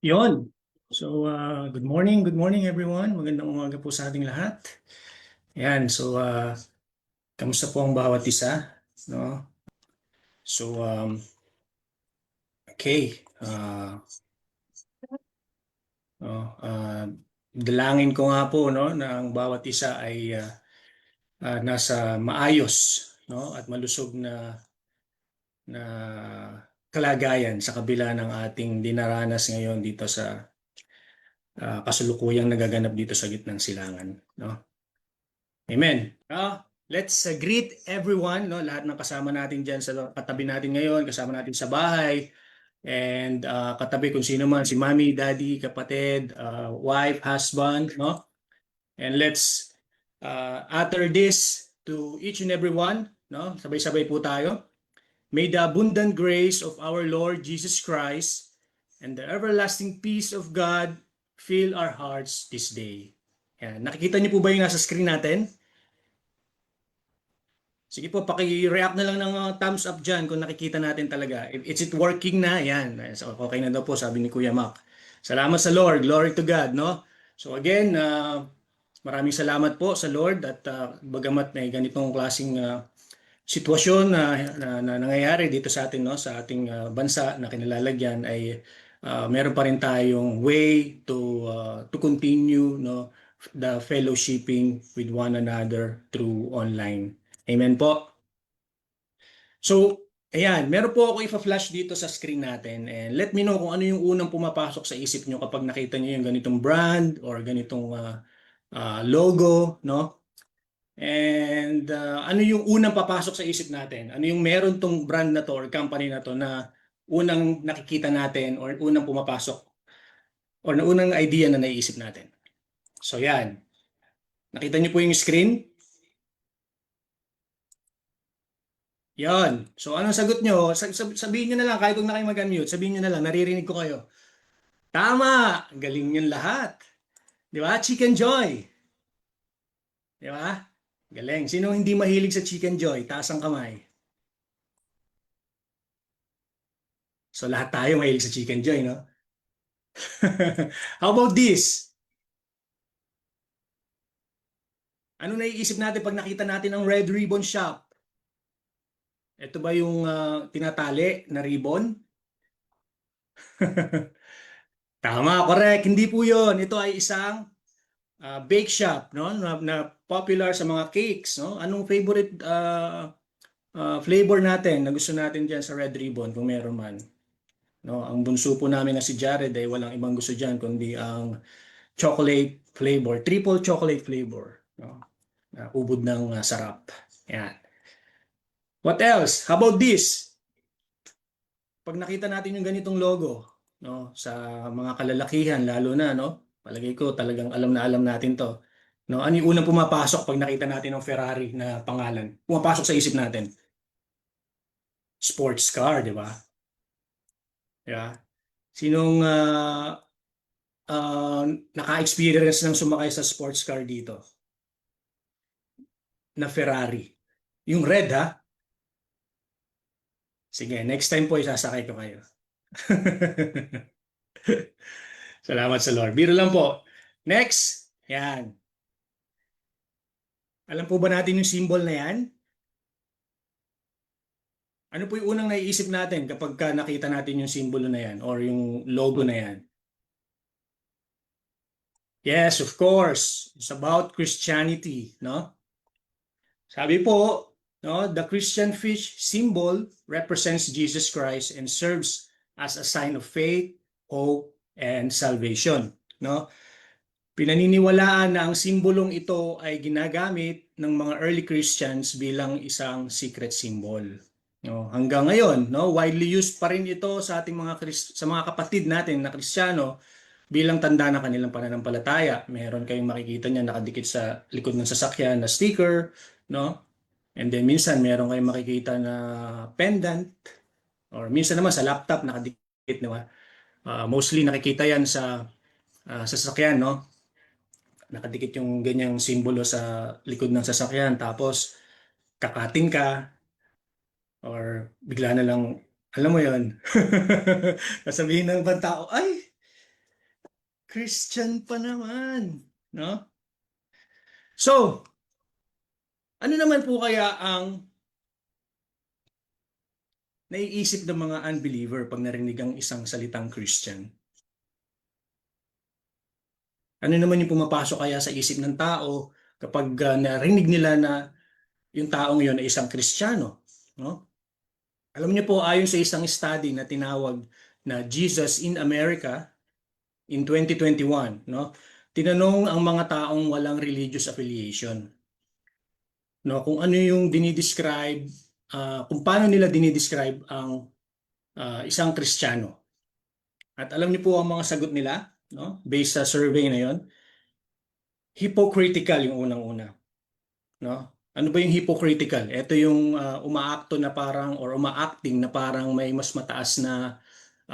Yon. So, good morning everyone. Magandang umaga po sa ating lahat. Yan, kamusta po ang bawat isa? No? So, okay. Dalangin ko nga po no, na ang bawat isa ay nasa maayos no, at malusog na kalagayan sa kabila ng ating dinaranas ngayon dito sa kasulukuyang nagaganap dito sa gitnang silangan. No? Amen. Let's greet everyone, no? Lahat ng kasama natin dyan sa katabi natin ngayon, kasama natin sa bahay, and katabi kung sino man, si mommy, daddy, kapatid, wife, husband, no? And let's utter this to each and every one, no? Sabay-sabay po tayo. May the abundant grace of our Lord Jesus Christ and the everlasting peace of God fill our hearts this day. Yan. Nakikita niyo po ba yung nasa screen natin? Sige po, paki-react na lang ng thumbs up dyan kung nakikita natin talaga. Is it working na? Yan. So, okay na daw po, sabi ni Kuya Mac. Salamat sa Lord. Glory to God, no? So again, maraming salamat po sa Lord at bagamat may ganitong klaseng sitwasyon na nangyayari dito sa atin, no? Sa ating bansa na kinalalagyan ay meron pa rin tayong way to continue, no? The fellowshipping with one another through online. Amen po. So, ayan, meron po ako ipa-flash dito sa screen natin and let me know kung ano yung unang pumapasok sa isip nyo kapag nakita nyo yung ganitong brand or ganitong logo, no? And ano yung unang papasok sa isip natin? Ano yung meron tong brand na to or company na to na unang nakikita natin or unang pumapasok or na unang idea na naiisip natin? So, yan. Nakita nyo po yung screen? Yan. So, anong sagot nyo? Sabihin nyo na lang, kahit kung na kayo mag-unmute, sabihin nyo na lang, naririnig ko kayo. Tama! Galing yung lahat. Di ba? Chicken Joy. Di ba? Galing. Sino hindi mahilig sa Chicken Joy? Taas ang kamay. So, lahat tayo mahilig sa Chicken Joy, no? How about this? Ano naiisip natin pag nakita natin ang Red Ribbon Shop? Ito ba yung tinatali na ribbon? Tama, correct. Hindi po yun. Ito ay isang bake shop, no? Na popular sa mga cakes, no? Anong favorite flavor natin na gusto natin diyan sa Red Ribbon kung meron man? No, ang bunso po namin na si Jared ay walang ibang gusto diyan kundi ang chocolate flavor, triple chocolate flavor, no? Ubod ng sarap. Yan. What else? How about this? Pag nakita natin yung ganitong logo, no, sa mga kalalakihan lalo na, no? Palagay ko talagang alam na alam natin 'to. No, ano yung unang pumapasok pag nakita natin ng Ferrari na pangalan? Pumapasok sa isip natin. Sports car, di ba? Yeah. Sinong uh, naka-experience ng sumakay sa sports car dito na Ferrari? Yung red, ha? Sige, next time po isasakay ko kayo. Salamat sa Lord. Biro lang po. Next. Yan. Alam po ba natin yung symbol na yan? Ano po yung unang naiisip natin kapag nakita natin yung simbolo na yan or yung logo na yan? Yes, of course. It's about Christianity, no? Sabi po, no, the Christian fish symbol represents Jesus Christ and serves as a sign of faith, hope, and salvation, no? Pinaniniwalaan na ang simbolong ito ay ginagamit ng mga early Christians bilang isang secret symbol. No, hanggang ngayon, no, widely used pa rin ito sa ating sa mga kapatid natin na Kristiyano bilang tanda ng kanilang pananampalataya. Meron kayong makikita niya nakadikit sa likod ng sasakyan na sticker, no? And then minsan meron kayong makikita na pendant or minsan naman sa laptop nakadikit, no? Mostly nakikita 'yan sa sasakyan, no? Nakadikit yung ganyang simbolo sa likod ng sasakyan tapos kakating ka or bigla na lang alam mo 'yon. Sasabihin ng ibang tao, ay Christian pa naman, no? So, ano naman po kaya ang naiisip ng mga unbeliever pag narinig ang isang salitang Christian? Ano naman yung pumapasok kaya sa isip ng tao kapag narinig nila na yung taong yon ay isang Kristiyano, no? Alam niyo po, ayon sa isang study na tinawag na Jesus in America in 2021, no? Tinanong ang mga taong walang religious affiliation, no, kung ano yung dinidescribe, kung paano nila dinidescribe ang isang Kristiyano. At alam niyo po ang mga sagot nila, no? Based sa survey na yon, hypocritical yung unang-una, no? Ano ba yung hypocritical? Ito yung umaakto na parang or umaacting na parang may mas mataas na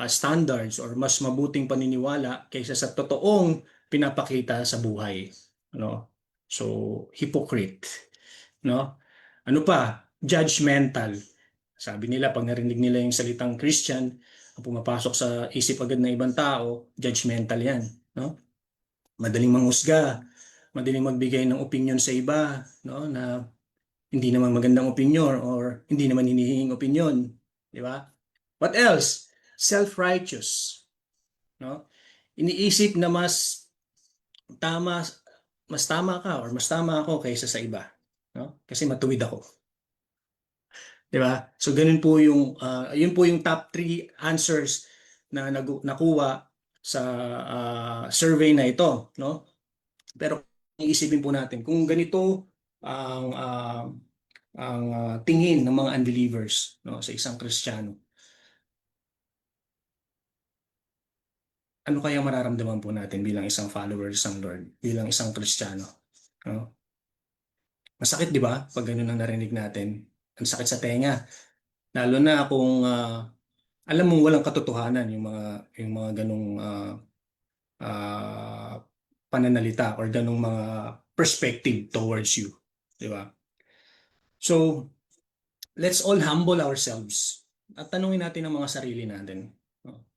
standards or mas mabuting paniniwala kaysa sa totoong pinapakita sa buhay, no? So, hypocrite, no? Ano pa? Judgmental. Sabi nila pag narinig nila yung salitang Christian, ang pumapasok sa isip agad ng ibang tao, judgmental 'yan, no? Madaling manghusga, madaling magbigay ng opinion sa iba, no, na hindi naman magandang opinion or hindi naman hinihinging opinion, di ba? What else? Self-righteous, no? Iniisip na tama mas tama ka or mas tama ako kaysa sa iba, no? Kasi matuwid ako, di ba? So ganun po yung yun po yung top 3 answers na nakuha sa survey na ito, no? Pero iisipin po natin kung ganito ang tingin ng mga unbelievers, no, sa isang Kristiyano, ano kaya mararamdaman po natin bilang isang followers ng Lord, bilang isang Kristiyano, no? Masakit, di ba? Pag ganun ang narinig natin. Ang sakit sa tenga. Lalo na kung alam mong walang katotohanan yung mga ganung ah, pananalita or ganung mga perspective towards you, di ba? So, let's all humble ourselves at tanungin natin ang mga sarili natin. No?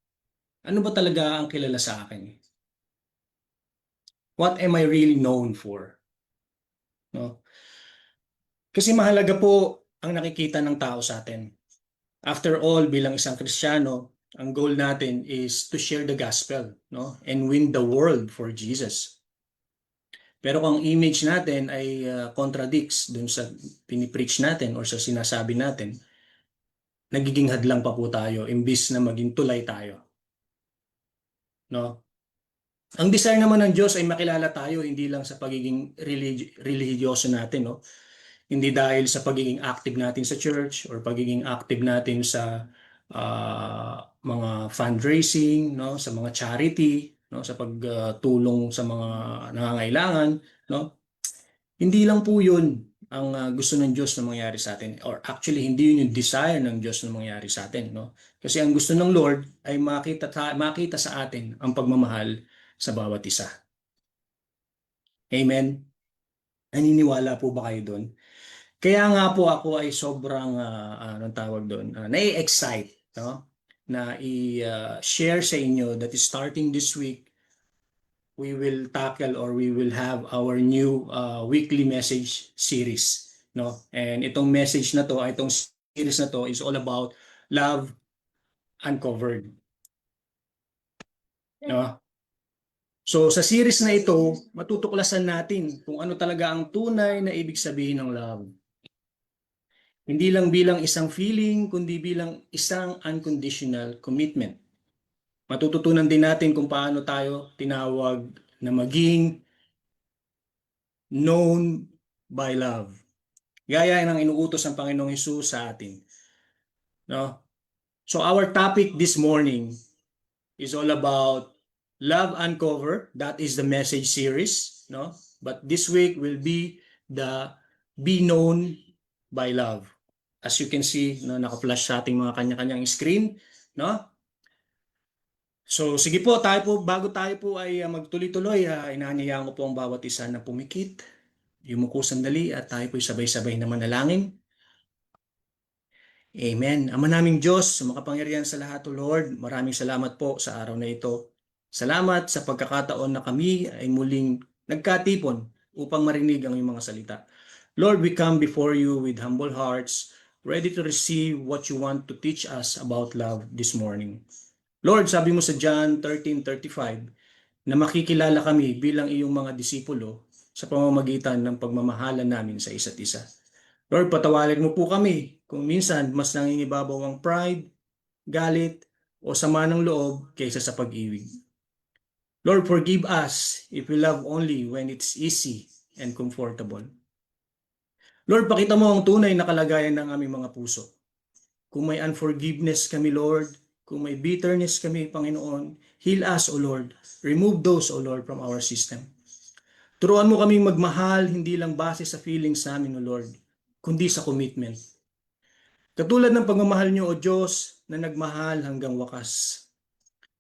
Ano ba talaga ang kilala sa akin? What am I really known for? No? Kasi mahalaga po ang nakikita ng tao sa atin. After all, bilang isang Kristiyano, ang goal natin is to share the gospel, no? And win the world for Jesus. Pero kung ang image natin ay contradicts dun sa pinipreach natin or sa sinasabi natin, nagiging hadlang pa po tayo imbis na maging tulay tayo, no? Ang desire naman ng Diyos ay makilala tayo hindi lang sa pagiging religyoso natin, no? Hindi dahil sa pagiging active natin sa church or pagiging active natin sa mga fundraising, no, sa mga charity, no, sa pagtulong sa mga nangangailangan, no. Hindi lang po 'yun ang gusto ng Diyos na mangyari sa atin or actually hindi 'yun yung desire ng Diyos na mangyari sa atin, no. Kasi ang gusto ng Lord ay makita sa atin ang pagmamahal sa bawat isa. Amen. Naniniwala po ba kayo doon? Kaya nga po ako ay sobrang anong tawag doon, nai-excite, no? Na i-share sa inyo that starting this week we will tackle or we will have our new weekly message series, no? And itong message na to, itong series na to is all about love uncovered, no? So sa series na ito, matutuklasan natin kung ano talaga ang tunay na ibig sabihin ng love. Hindi lang bilang isang feeling, kundi bilang isang unconditional commitment. Matututunan din natin kung paano tayo tinawag na maging known by love. Gaya ng inuutos ng Panginoong Hesus sa atin. No? So our topic this morning is all about Love Uncover. That is the message series. No? But this week will be the Be Known by Love. As you can see, no, naka-flash sa ating mga kanya-kanyang screen, no? So sige po, bago tayo po ay magtuloy-tuloy, inaanyayahan ko po ang bawat isa na pumikit, yumuko sandali at tayo po sabay-sabay na manalangin. Amen. Ama naming Diyos, makapangyarihan sa lahat, O Lord, maraming salamat po sa araw na ito. Salamat sa pagkakataon na kami ay muling nagkatipon upang marinig ang iyong mga salita. Lord, we come before you with humble hearts, ready to receive what you want to teach us about love this morning. Lord, sabi mo sa John 13:35 na makikilala kami bilang iyong mga disipulo sa pamamagitan ng pagmamahalan namin sa isa't isa. Lord, patawarin mo po kami kung minsan mas nangingibabaw ang pride, galit, o sama ng loob kaysa sa pag-ibig. Lord, forgive us if we love only when it's easy and comfortable. Lord, pakita mo ang tunay na kalagayan ng aming mga puso. Kung may unforgiveness kami, Lord, kung may bitterness kami, Panginoon, heal us, O Lord. Remove those, O Lord, from our system. Turuan mo kaming magmahal, hindi lang base sa feelings namin, O Lord, kundi sa commitment. Katulad ng pagmamahal niyo, O Diyos, na nagmahal hanggang wakas.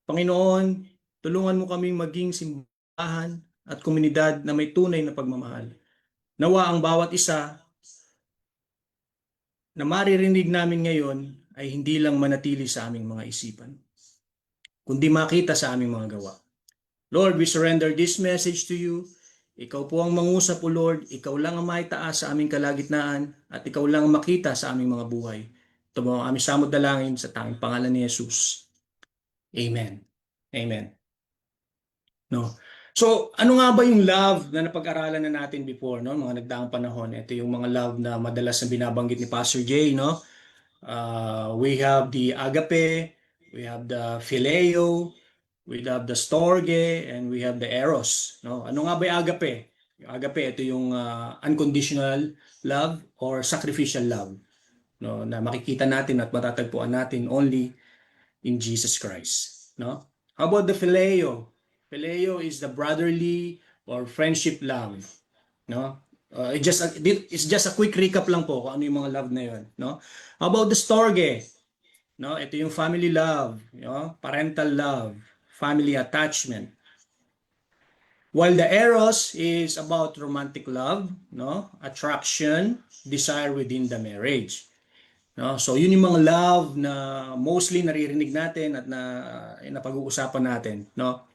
Panginoon, tulungan mo kaming maging simbahan at komunidad na may tunay na pagmamahal. Nawa ang bawat isa na maririnig namin ngayon ay hindi lang manatili sa aming mga isipan, kundi makita sa aming mga gawa. Lord, we surrender this message to you. Ikaw po ang mangusap, O Lord. Ikaw lang ang maitaas sa aming kalagitnaan at ikaw lang ang makita sa aming mga buhay. Ito mo ang aming samod dalangin sa tanging pangalan ni Jesus. Amen. Amen. No. So, ano nga ba yung love na napag-aralan na natin before, no? Mga nagdaang panahon. Ito yung mga love na madalas na binabanggit ni Pastor Jay, no? We have the agape, we have the phileo, we have the storge, and we have the eros, no? Ano nga ba yung agape? Yung agape, ito yung unconditional love or sacrificial love, no? Na makikita natin at matatagpuan natin only in Jesus Christ, no? How about the phileo? Phileo is the brotherly or friendship love, no? It's just a quick recap lang po kung ano yung mga love na yun, no? How about the storge? No, ito yung family love, no? Parental love, family attachment. While the eros is about romantic love, no? Attraction, desire within the marriage. No? So yun yung mga love na mostly naririnig natin at napag-uusapan natin, no?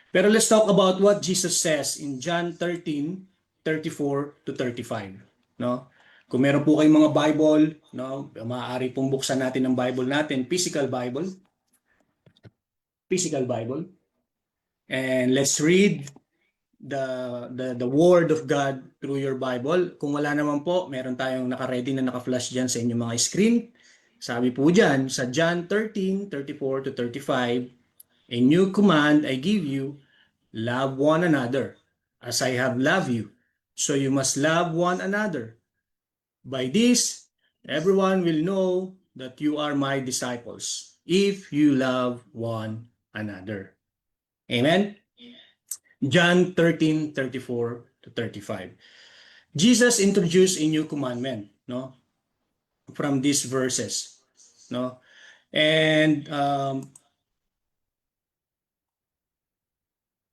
Pero let's talk about what Jesus says in John 13:34 to 35, no? Kung meron po kayong mga Bible, no, maaari pong buksan natin ang Bible natin, physical Bible. And let's read the word of God through your Bible. Kung wala naman po, meron tayong naka-ready na naka-flash diyan sa inyong mga screen. Sabi po diyan sa John 13:34 to 35, a new command I give you, love one another as I have loved you. So you must love one another. By this, everyone will know that you are my disciples if you love one another. Amen? John 13:34 to 35. Jesus introduced a new commandment, no? From these verses, no? And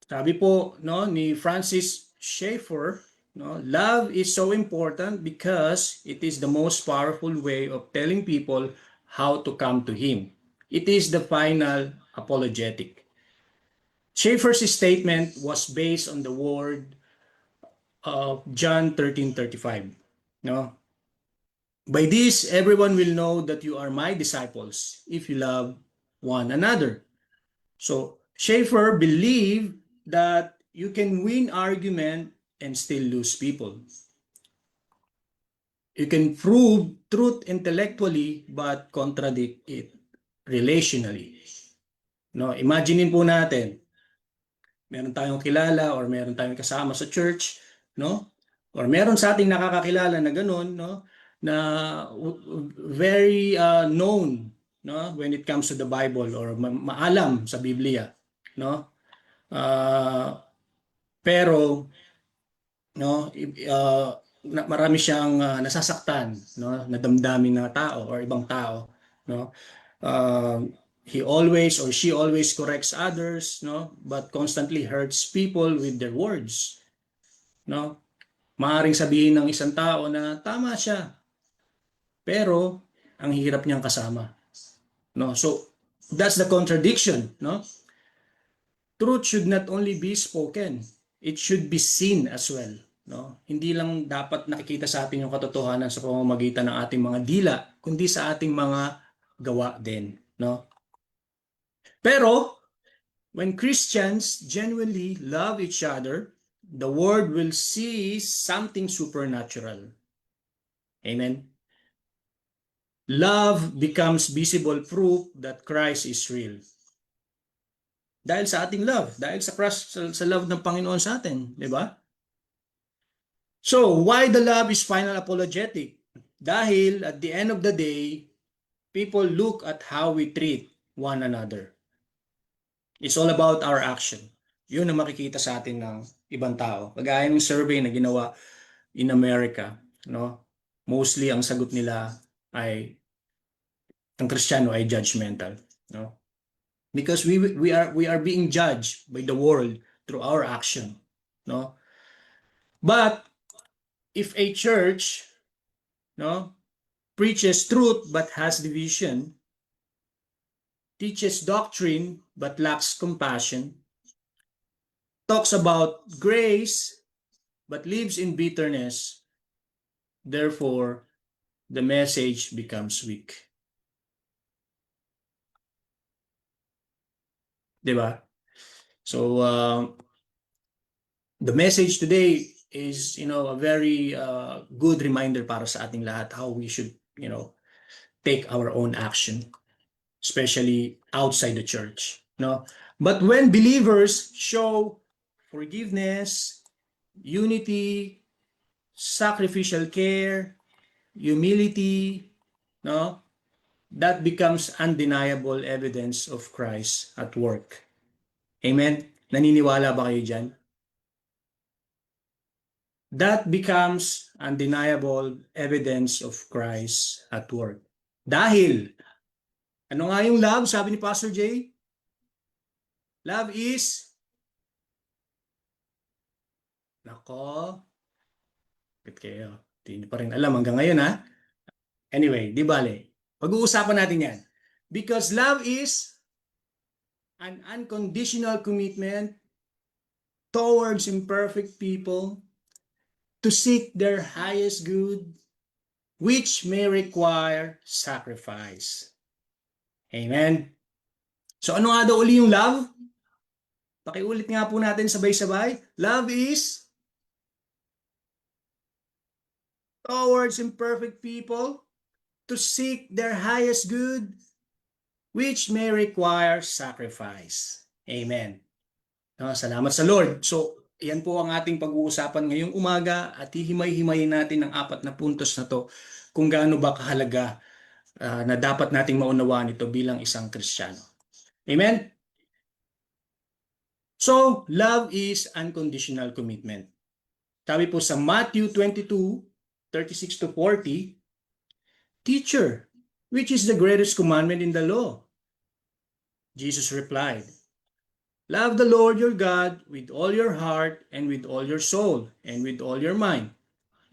sabi po, no, ni Francis Schaeffer, no, love is so important because it is the most powerful way of telling people how to come to Him. It is the final apologetic. Schaeffer's statement was based on the word of John 13:35. No? By this, everyone will know that you are my disciples if you love one another. So, Schaeffer believed that you can win argument and still lose people. You can prove truth intellectually but contradict it relationally. No, imaginein po natin, meron tayong kilala or meron tayong kasama sa church, no? Or meron sa ating nakakakilala na ganun, no? Na very known, no? When it comes to the Bible or maalam sa Biblia, no? Pero no, marami siyang nasasaktan, no? Nadamdamin na tao or ibang tao, no? He always or she always corrects others, no, but constantly hurts people with their words, no. Maaring sabihin ng isang tao na tama siya, pero ang hirap niyang kasama, no. So that's the contradiction, no. truth should not only be spoken, it should be seen as well. No? Hindi lang dapat nakikita sa atin yung katotohanan sa pamamagitan ng ating mga dila, kundi sa ating mga gawa din. No? Pero, when Christians genuinely love each other, the world will see something supernatural. Amen? Love becomes visible proof that Christ is real. Dahil sa ating love, dahil sa love ng Panginoon sa atin, di ba? So, why the love is final apologetic? Dahil at the end of the day, people look at how we treat one another. It's all about our action. Yun ang makikita sa atin ng ibang tao. Kagaya ng survey na ginawa in America, no? Mostly ang sagot nila ay ang Kristiyano ay judgmental, no? Because we are being judged by the world through our action, no? But if a church, no, preaches truth but has division, teaches doctrine but lacks compassion, talks about grace but lives in bitterness, therefore the message becomes weak. Diba? So the message today is, a very good reminder para sa ating lahat how we should, take our own action, especially outside the church. No? But when believers show forgiveness, unity, sacrificial care, humility, no, that becomes undeniable evidence of Christ at work. Amen? Naniniwala ba kayo dyan? That becomes undeniable evidence of Christ at work. Dahil, ano nga yung love? Sabi ni Pastor Jay? Love is, nako, bakit kayo? Hindi pa rin alam hanggang ngayon, ha? Anyway, di bale. Pag-uusapan natin yan. Because love is an unconditional commitment towards imperfect people to seek their highest good, which may require sacrifice. Amen. So ano nga daw uli yung love? Pakiulit nga po natin sabay-sabay. Love is towards imperfect people to seek their highest good, which may require sacrifice. Amen. No, salamat sa Lord. So, yan po ang ating pag-uusapan ngayong umaga at hihimay-himayin natin ang 4 na puntos na to kung gaano ba kahalaga na dapat nating maunawaan ito bilang isang Kristiyano. Amen? So, love is unconditional commitment. Sabi po sa Matthew 22:36 to 40, Teacher, which is the greatest commandment in the law? Jesus replied, Love the Lord your God with all your heart and with all your soul and with all your mind.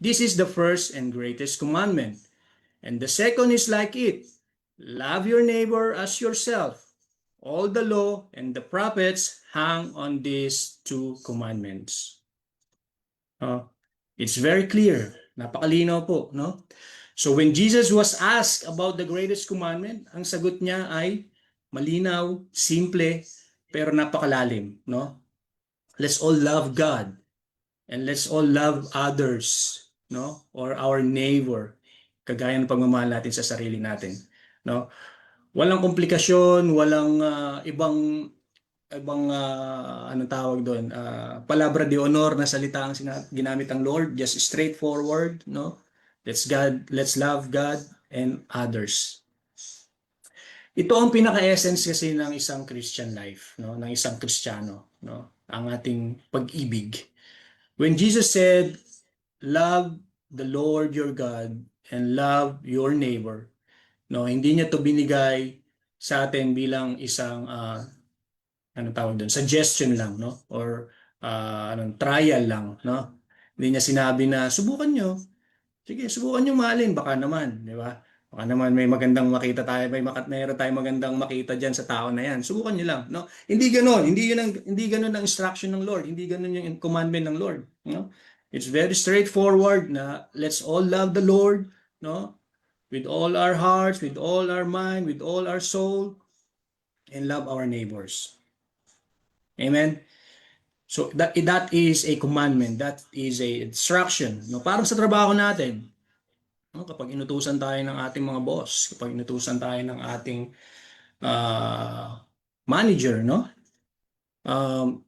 This is the first and greatest commandment. And the second is like it. Love your neighbor as yourself. All the law and the prophets hang on these 2 commandments. It's very clear. Napakalinaw po, no? So when Jesus was asked about the greatest commandment, ang sagot niya ay malinaw, simple, pero napakalalim, no? Let's all love God and let's all love others, no? Or our neighbor, kagaya ng pagmamahal natin sa sarili natin, no? Walang komplikasyon, walang ibang anong tawag doon, palabra de honor na salita ang ginamit ng Lord, just straightforward, no? Let's love God and others. Ito ang pinaka-essence kasi ng isang Christian life, no? Ng isang Kristiyano, no? Ang ating pag-ibig. When Jesus said, love the Lord your God and love your neighbor, no? Hindi niya to binigay sa atin bilang isang anong tawag doon, suggestion lang, no? Or trial lang, no? Hindi niya sinabi na subukan nyo. Sige, subukan nyo mahalin, baka naman, di ba? Baka naman may magandang makita tayo, mayroon tayong magandang makita diyan sa tao na 'yan. Subukan niyo lang, no? Hindi ganoon, hindi ganoon ang instruction ng Lord, hindi ganoon yung commandment ng Lord, no? It's very straightforward na let's all love the Lord, no? With all our hearts, with all our mind, with all our soul, and love our neighbors. Amen. So that is a commandment, that is a instruction, no? Parang sa trabaho natin, no? Kapag inutusan tayo ng ating mga boss, kapag inutusan tayo ng ating manager, no? Um,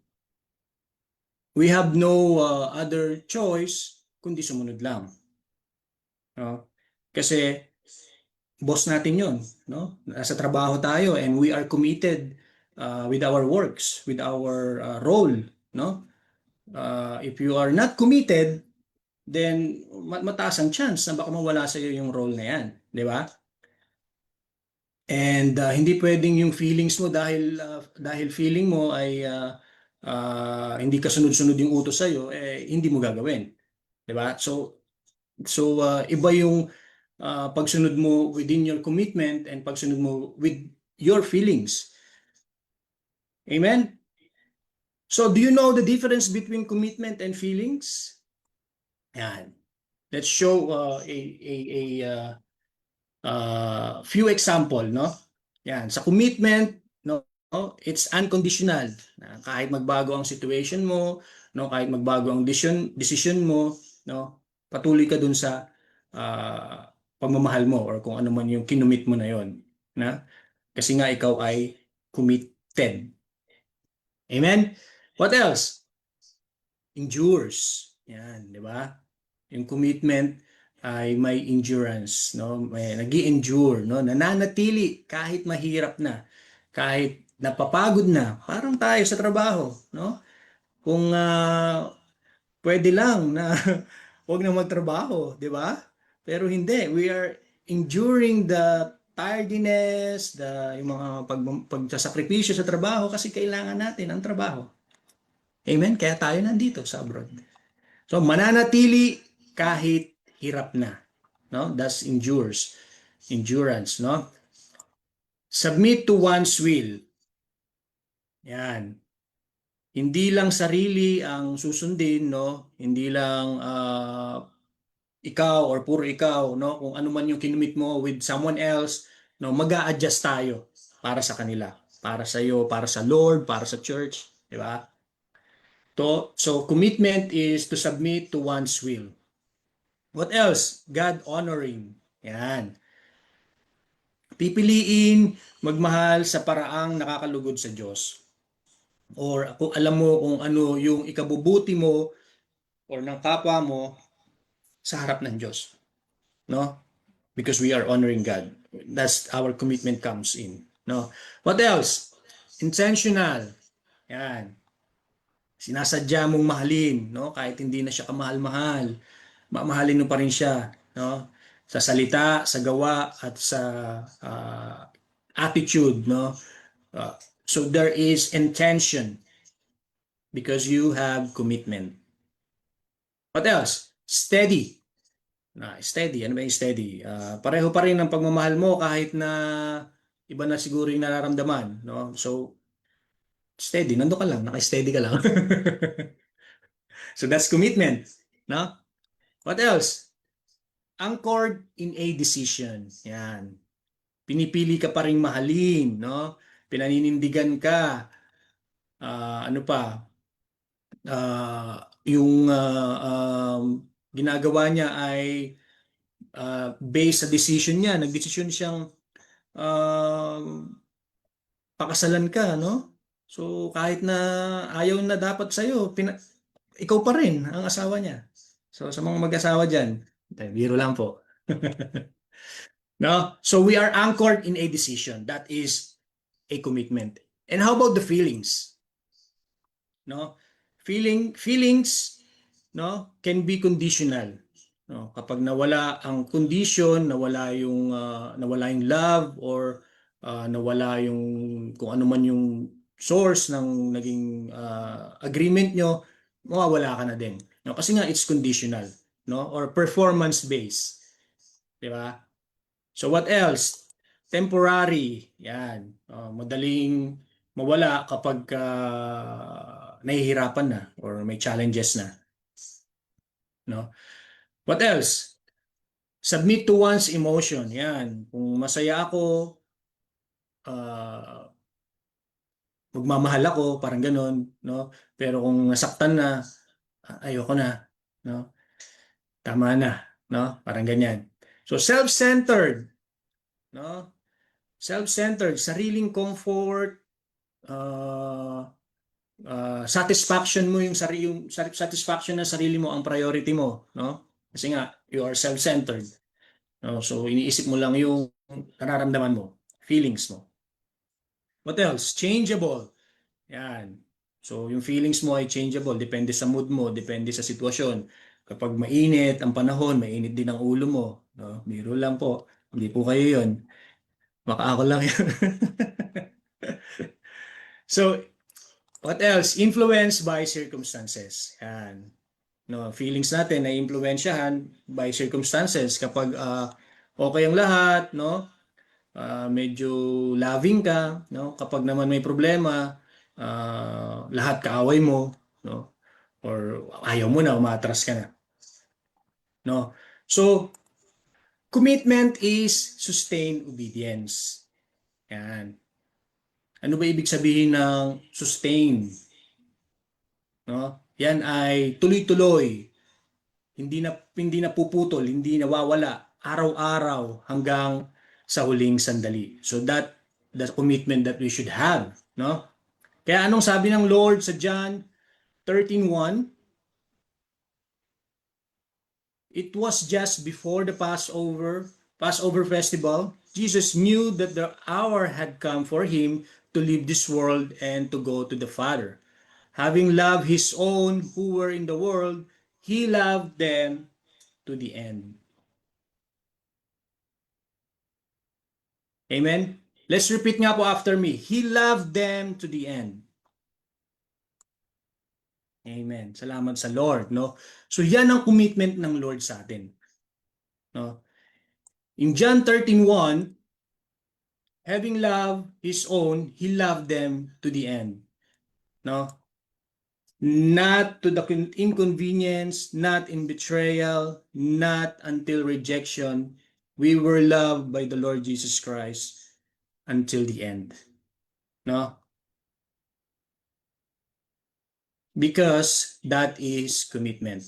we have no other choice kundi sumunod lang, no? Kasi boss natin 'yon, no? Nasa trabaho tayo and we are committed with our works, with our role, no? If you are not committed, then mataas ang chance na baka mawala sa iyo yung role na 'yan, 'di ba? And hindi pwedeng yung feelings mo dahil feeling mo ay hindi ka sunod-sunod yung utos sa iyo, hindi mo gagawin, 'di ba? So iba yung pagsunod mo within your commitment and pagsunod mo with your feelings. Amen. So do you know the difference between commitment and feelings? Yan. Let's show few example, no? Yan, sa commitment, no, it's unconditional. Kahit magbago ang situation mo, no, kahit magbago ang decision mo, no, patuloy ka dun sa pagmamahal mo or kung ano man yung kinumit mo na yon, na kasi nga ikaw ay committed. Amen. What else? Endures. Yan, di ba? Yung commitment ay may endurance, no? May nag-endure, no? Nananatili kahit mahirap na, kahit napapagod na, parang tayo sa trabaho, no? Kung pwede lang na wag na magtrabaho, di ba? Pero hindi, we are enduring the tiredness, yung mga pagsasakripisyo sa trabaho kasi kailangan natin ang trabaho. Amen? Kaya tayo nandito sa abroad. So mananatili kahit hirap na, no? That's endurance, no? Submit to one's will. Yan. Hindi lang sarili ang susundin, no? Hindi lang ikaw or puro ikaw, no? Kung ano man yung kinumit mo with someone else, no? Mag-a-adjust tayo para sa kanila, para sa iyo, para sa Lord, para sa church, di ba? So commitment is to submit to one's will. What else? God honoring. Yan. Pipiliin magmahal sa paraang nakakalugod sa Diyos. Or kung alam mo kung ano yung ikabubuti mo or ng kapwa mo sa harap ng Diyos. No? Because we are honoring God. That's our commitment comes in. No? What else? Intentional. Yan. Sinasadya mong mahalin, no? Kahit hindi na siya kamahal-mahal, mamahalin mo pa rin siya, no? Sa salita, sa gawa at sa attitude, no? So there is intention because you have commitment. What else? Steady. Steady. Ano ba yung steady? Pareho pa rin ang pagmamahal mo kahit na iba na siguro yung nararamdaman, no? So steady, nando ka lang, naka-steady ka lang. So that's commitment, no? What else? Anchored in a decision. Yan. Pinipili ka pa ring mahalin, no? Pinaninindigan ka. Ano pa? Yung ginagawa niya ay based sa decision niya. Nagdesisyon siyang uh, pakasalan ka, no? So kahit na ayaw na dapat sa'yo, ikaw pa rin ang asawa niya. So sa mga mag-asawa dyan, biro lang po. No? So we are anchored in a decision. That is a commitment. And how about the feelings? No? Feelings, no, can be conditional. No? Kapag nawala ang condition, nawala yung love or nawala yung kung ano man yung source ng naging agreement nyo, mawawala ka na din. No? Kasi nga it's conditional, no? Or performance based. 'Di ba? So what else? Temporary. Yan. Madaling mawala kapag nahihirapan na or may challenges na. No? What else? Submit to one's emotion. Yan. Kung masaya ako, magmamahal ako, parang ganun, no? Pero kung nasaktan na, ayoko na, no? Tama na, no? Parang ganyan. So self-centered, no? Self-centered, sariling comfort, uh, satisfaction mo yung satisfaction ng sarili mo ang priority mo, no? Kasi nga you are self-centered. No? So iniisip mo lang yung nararamdaman mo, feelings mo. What else? Changeable. Yan. So yung feelings mo ay changeable, depende sa mood mo, depende sa sitwasyon. Kapag mainit ang panahon, mainit din ang ulo mo, no? Biro lang po. Hindi po kayo 'yon. Baka ako lang 'yun. So, what else? Influenced by circumstances. Yan. No, feelings natin na impluwensyahan by circumstances kapag okay ang lahat, no? Medyo loving ka, no? Kapag naman may problema, lahat kaaway mo, no? Or ayaw mo na, umatras ka na, no? So, commitment is sustained obedience. Yan. Ano ba ibig sabihin ng sustain? No? Yan ay tuloy-tuloy, hindi na puputol, hindi nawawala, araw-araw hanggang sa huling sandali. So the commitment that we should have, no? Kaya anong sabi ng Lord sa John 13:1? It was just before the Passover festival. Jesus knew that the hour had come for him to leave this world and to go to the Father. Having loved his own who were in the world, he loved them to the end. Amen? Let's repeat nga po after me. He loved them to the end. Amen. Salamat sa Lord, no? So yan ang commitment ng Lord sa atin. No? In John 13:1, having loved his own, he loved them to the end. No? Not to the inconvenience, not in betrayal, not until rejection. We were loved by the Lord Jesus Christ until the end. No? Because that is commitment.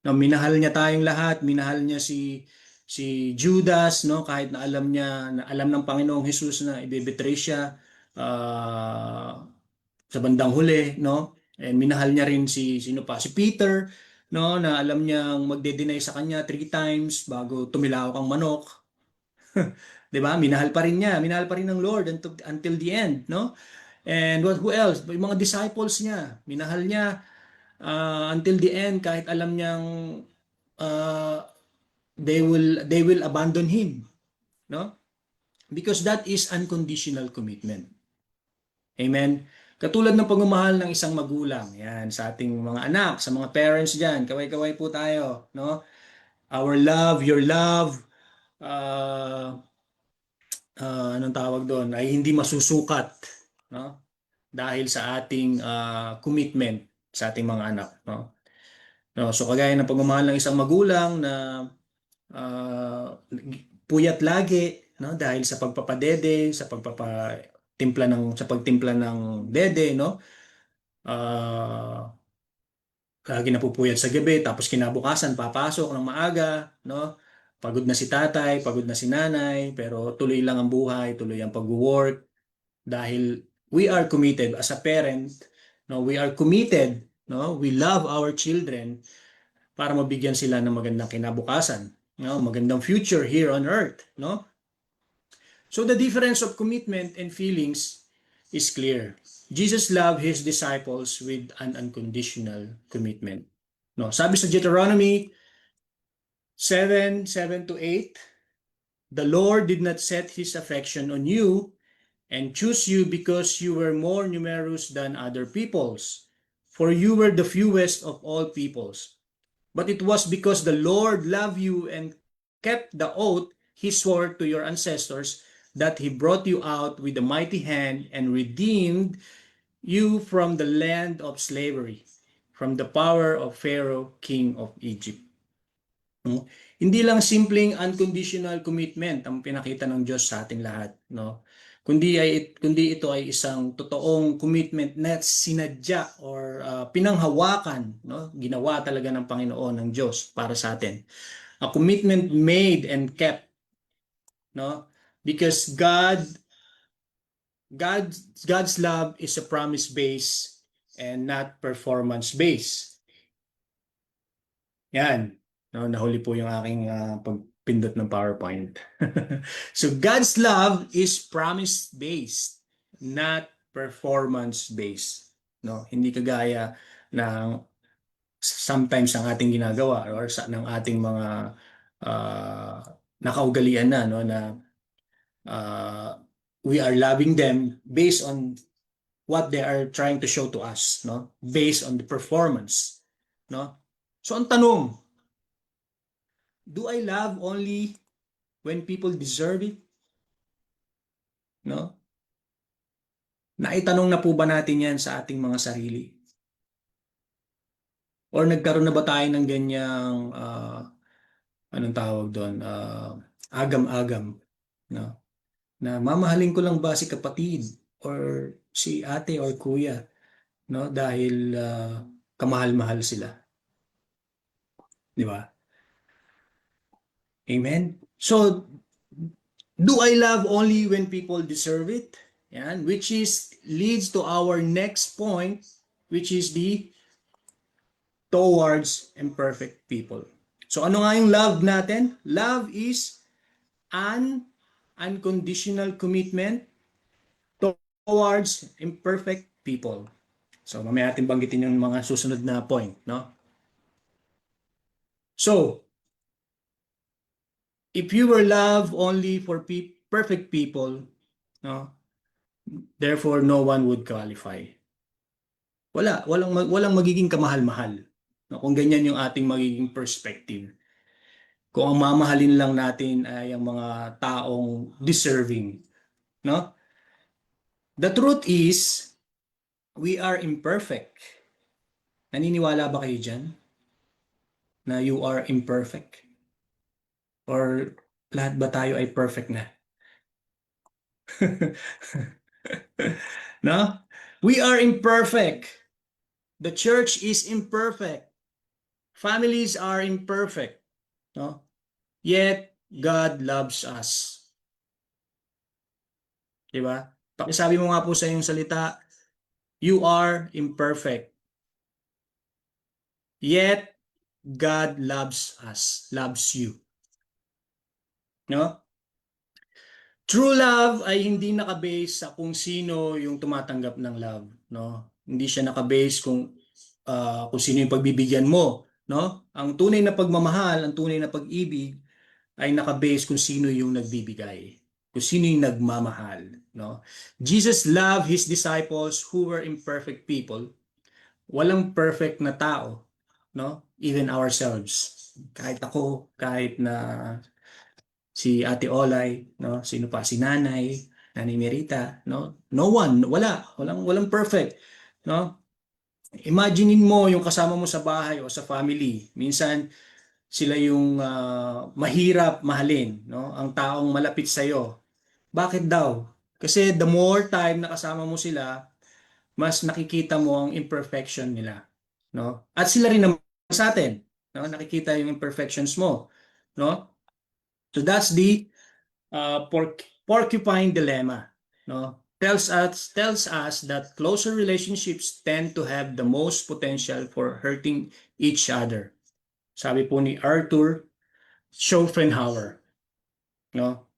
No, minahal niya tayong lahat, minahal niya si Judas, no, kahit na alam ng Panginoong Hesus na ibebetray siya sa bandang huli, no? And minahal niya rin si Peter, no, na alam niyang magde-deny sa kanya 3 times bago tumilawak ang manok. 'Di ba? Minahal pa rin niya, minahal pa rin ng Lord until the end, no? And who else? Yung mga disciples niya, minahal niya until the end kahit alam niyang uh, they will abandon him, no? Because that is unconditional commitment. Amen. Katulad ng pagmamahal ng isang magulang, yan, sa ating mga anak, sa mga parents diyan, kaway-kaway po tayo, no? Our love, your love, uh, anong tawag doon, ay hindi masusukat, no? Dahil sa ating commitment sa ating mga anak, no? No, so kagaya ng pagmamahal ng isang magulang na puyat lagi, no? Dahil sa pagpapadede, sa pagtimpla ng dede, no? Lagi napupuyat sa gabi, tapos kinabukasan papasok ng maaga, no? Pagod na si tatay, pagod na si nanay, pero tuloy lang ang buhay, tuloy ang pag-work dahil we are committed as a parent, no? We are committed, no? We love our children para mabigyan sila ng magandang kinabukasan, no? Magandang future here on earth, no? So the difference of commitment and feelings is clear. Jesus loved his disciples with an unconditional commitment. No, sabi sa Deuteronomy 7:7-8, the Lord did not set his affection on you and choose you because you were more numerous than other peoples, for you were the fewest of all peoples. But it was because the Lord loved you and kept the oath He swore to your ancestors that He brought you out with a mighty hand and redeemed you from the land of slavery, from the power of Pharaoh, king of Egypt. No? Hindi lang simpleng unconditional commitment ang pinakita ng Diyos sa ating lahat, no? Kundi ito ay isang totoong commitment na sinadya or pinanghawakan, no? Ginawa talaga ng Panginoon ng Diyos para sa atin. A commitment made and kept, no? Because God's love is a promise based and not performance based. Yan. No, nahuli po yung aking pagpindot ng PowerPoint. So God's love is promise-based, not performance-based. No, hindi kagaya ng sometimes ang ating ginagawa or ng ating mga nakaugalian na, no, na we are loving them based on what they are trying to show to us, no, based on the performance, no. So ang tanong, do I love only when people deserve it? No? Naitanong na po ba natin yan sa ating mga sarili? Or nagkaroon na ba tayo ng ganyang, anong tawag doon, agam-agam? No? Na mamahalin ko lang ba si kapatid or si ate or kuya, no? Dahil kamahal-mahal sila. Di ba? Amen? So, do I love only when people deserve it? Yan, which is leads to our next point, which is the towards imperfect people. So ano nga yung love natin? Love is an unconditional commitment towards imperfect people. So mamaya natin banggitin yung mga susunod na point, no? So, if you were love only for perfect people, no? Therefore no one would qualify. Walang magiging kamahal-mahal. No? Kung ganyan yung ating magiging perspective. Kung ang mamahalin lang natin ay ang mga taong deserving, no? The truth is, we are imperfect. Naniniwala ba kayo dyan? Na you are imperfect? Or lahat ba tayo ay perfect na? No? We are imperfect. The church is imperfect. Families are imperfect. No? Yet, God loves us. Diba? Pakisabi mo nga po sa iyong salita, you are imperfect. Yet, God loves us, loves you. No? True love ay hindi naka-base sa kung sino yung tumatanggap ng love, no? Hindi siya naka-base kung sino yung pagbibigyan mo, no? Ang tunay na pagmamahal, ang tunay na pag-ibig ay naka-base kung sino yung nagbibigay, kung sino yung nagmamahal, no? Jesus loved his disciples who were imperfect people. Walang perfect na tao, no? Even ourselves. Kahit ako, kahit na si Ate Olay, no? Sino pa? Si Nanay, Nanay Merita, no? No one, walang perfect, no? Imaginein mo yung kasama mo sa bahay o sa family. Minsan sila yung mahirap mahalin, no? Ang taong malapit sa iyo. Bakit daw? Kasi the more time na kasama mo sila, mas nakikita mo ang imperfection nila, no? At sila rin naman sa atin, no? Nakikita yung imperfections mo, no? So that's the porcupine dilemma, no? Tells us that closer relationships tend to have the most potential for hurting each other. Sabi po ni Arthur Schopenhauer, no?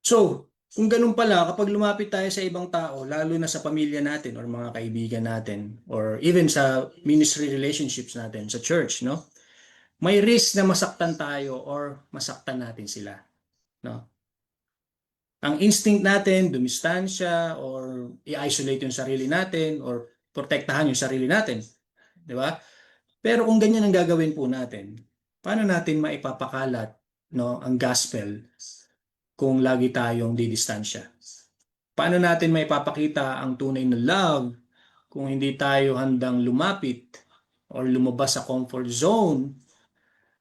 So, kung ganun pala, kapag lumapit tayo sa ibang tao, lalo na sa pamilya natin or mga kaibigan natin or even sa ministry relationships natin sa church, no? May risk na masaktan tayo or masaktan natin sila, no? Ang instinct natin, dumistansya or i-isolate yung sarili natin or protektahan yung sarili natin, di ba? Pero kung ganyan ang gagawin po natin, paano natin maipapakalat, no, ang gospel kung lagi tayong didistansya? Paano natin may papakita ang tunay na love kung hindi tayo handang lumapit or lumabas sa comfort zone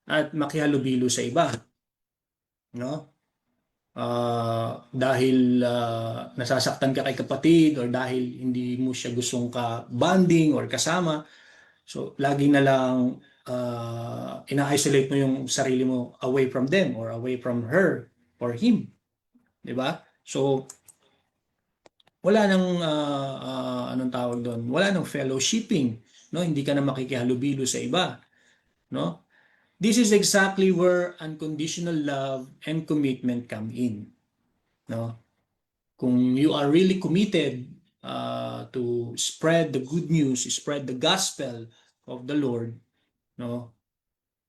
at makihalubilo sa iba, no? Dahil nasasaktan ka kay kapatid or dahil hindi mo siya gustong ka bonding or kasama, so lagi na lang ina-isolate mo yung sarili mo away from them or away from her or him, di ba? So wala nang anong tawag doon? Wala nang fellowshipping, no? Hindi ka na makikihalubilo sa iba, no? This is exactly where unconditional love and commitment come in, no? Kung you are really committed to spread the good news, spread the gospel of the Lord, no?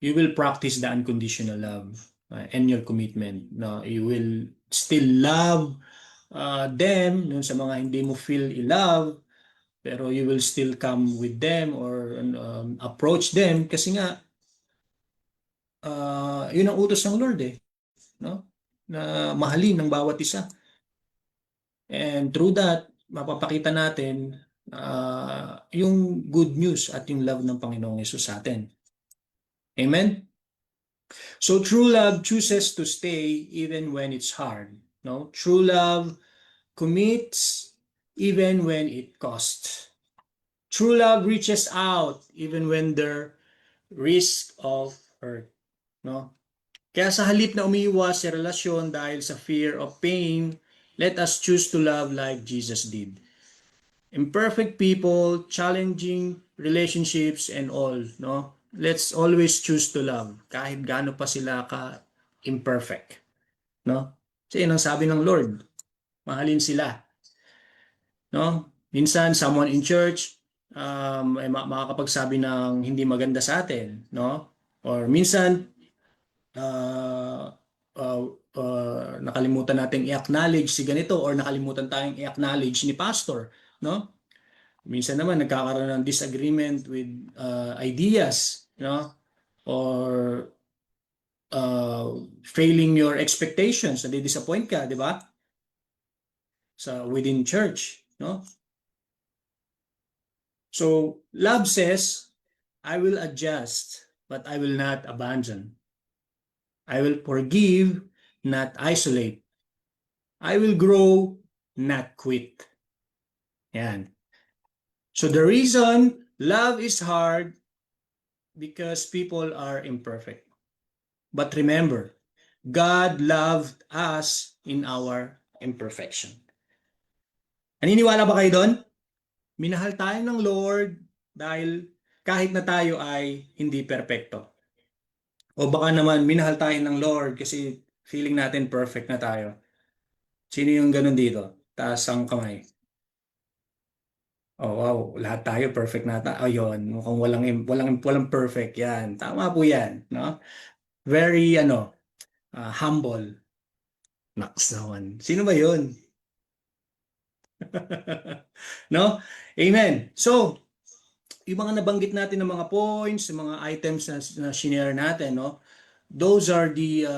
You will practice the unconditional love and your commitment. No? You will still love them no, sa mga hindi mo feel i-love, pero you will still come with them or approach them kasi nga yun ang utos ng Lord no? Na mahalin ng bawat isa. And through that, mapapakita natin yung good news at yung love ng Panginoong Yesus sa atin. Amen? So true love chooses to stay even when it's hard. No? True love commits even when it costs. True love reaches out even when there risk of hurt. No? Kaya sa halip na umiiwas sa relasyon dahil sa fear of pain, let us choose to love like Jesus did. Imperfect people, challenging relationships, and all, no? Let's always choose to love kahit gaano pa sila ka imperfect, no? Kasi yun ang sabi ng Lord, mahalin sila, no? Minsan, someone in church ay makakapagsabi ng hindi maganda sa atin, no? Or minsan, uh, nakalimutan nating i-acknowledge si ganito or nakalimutan tayong i-acknowledge ni pastor, no? Minsan naman nagkakaroon ng disagreement with ideas, no? Or failing your expectations, nadi-disappoint ka, di ba? Sa within church, no? So, love says, I will adjust, but I will not abandon. I will forgive, not isolate. I will grow, not quit. Yan. So the reason love is hard because people are imperfect. But remember, God loved us in our imperfection. Naniniwala ba kayo doon? Minahal tayo ng Lord dahil kahit na tayo ay hindi perpekto. O baka naman minahal tayo ng Lord kasi feeling natin perfect na tayo. Sino yung ganun dito? Taas ang kamay. Oh, wow, lahat tayo perfect na tayo. Ayun, mukhang walang perfect 'yan. Tama po 'yan, no? Very humble. Naks naman. Sino ba 'yun? No? Amen. So, yung mga nabanggit natin ng mga points, yung mga items na shinare natin, no? Those are the